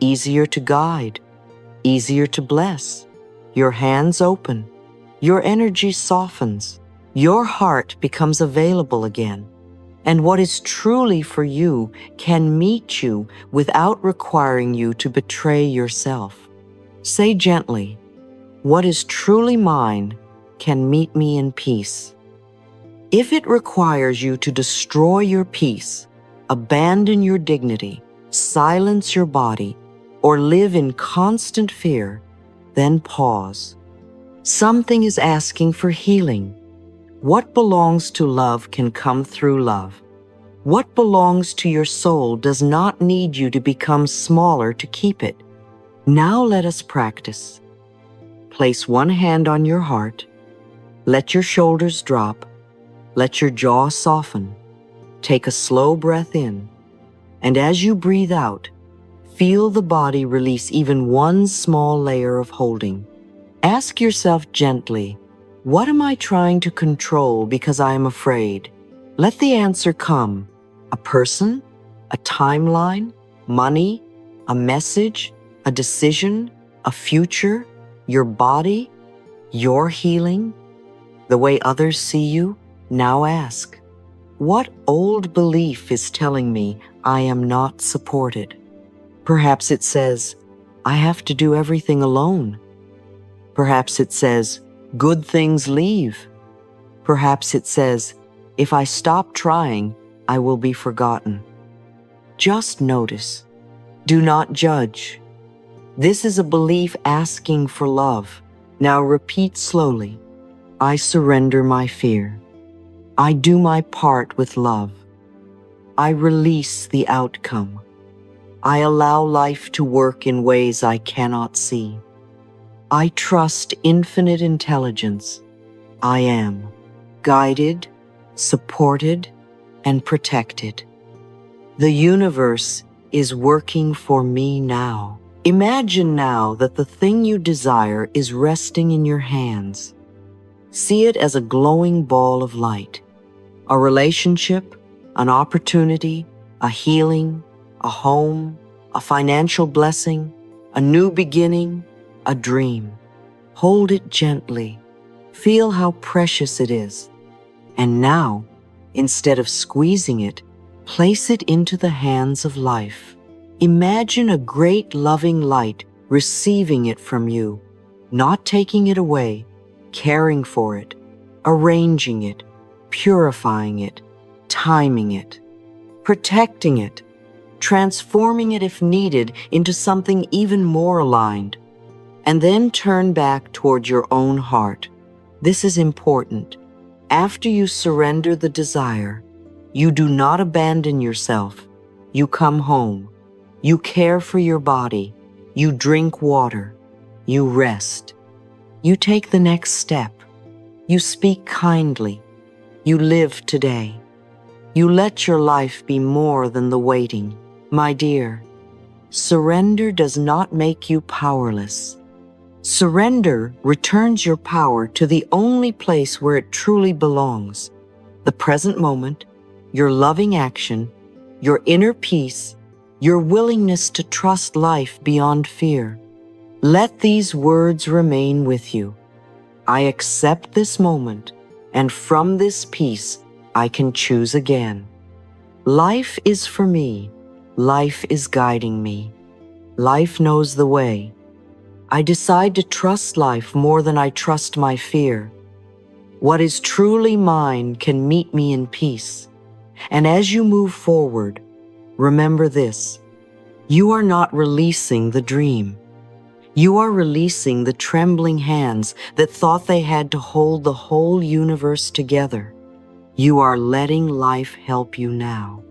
Speaker 1: easier to guide, easier to bless. Your hands open. Your energy softens. Your heart becomes available again. And what is truly for you can meet you without requiring you to betray yourself. Say gently, what is truly mine can meet me in peace. If it requires you to destroy your peace, abandon your dignity, silence your body, or live in constant fear, then pause. Something is asking for healing. What belongs to love can come through love. What belongs to your soul does not need you to become smaller to keep it. Now let us practice. Place one hand on your heart. Let your shoulders drop. Let your jaw soften. Take a slow breath in. And as you breathe out, feel the body release even one small layer of holding. Ask yourself gently, what am I trying to control because I am afraid? Let the answer come. A person, a timeline, money, a message, a decision, a future, your body, your healing, the way others see you. Now ask, what old belief is telling me I am not supported? Perhaps it says, I have to do everything alone. Perhaps it says, good things leave. Perhaps it says, if I stop trying, I will be forgotten. Just notice. Do not judge. This is a belief asking for love. Now repeat slowly. I surrender my fear. I do my part with love. I release the outcome. I allow life to work in ways I cannot see. I trust infinite intelligence. I am. guided, supported, and protected. The universe is working for me now. Imagine now that the thing you desire is resting in your hands. See it as a glowing ball of light. A relationship, an opportunity, a healing, a home, a financial blessing, a new beginning, a dream. Hold it gently. Feel how precious it is. And now, instead of squeezing it, place it into the hands of life. Imagine a great loving light receiving it from you, not taking it away, caring for it, arranging it, purifying it, timing it, protecting it, transforming it if needed into something even more aligned, and then turn back toward your own heart. This is important. After you surrender the desire, you do not abandon yourself. You come home. You care for your body. You drink water. You rest. You take the next step. You speak kindly. You live today. You let your life be more than the waiting. My dear, surrender does not make you powerless. Surrender returns your power to the only place where it truly belongs, the present moment, your loving action, your inner peace, your willingness to trust life beyond fear. Let these words remain with you. I accept this moment, and from this peace, I can choose again. Life is for me. Life is guiding me. Life knows the way. I decide to trust life more than I trust my fear. What is truly mine can meet me in peace. And as you move forward, remember this: you are not releasing the dream. You are releasing the trembling hands that thought they had to hold the whole universe together. You are letting life help you now.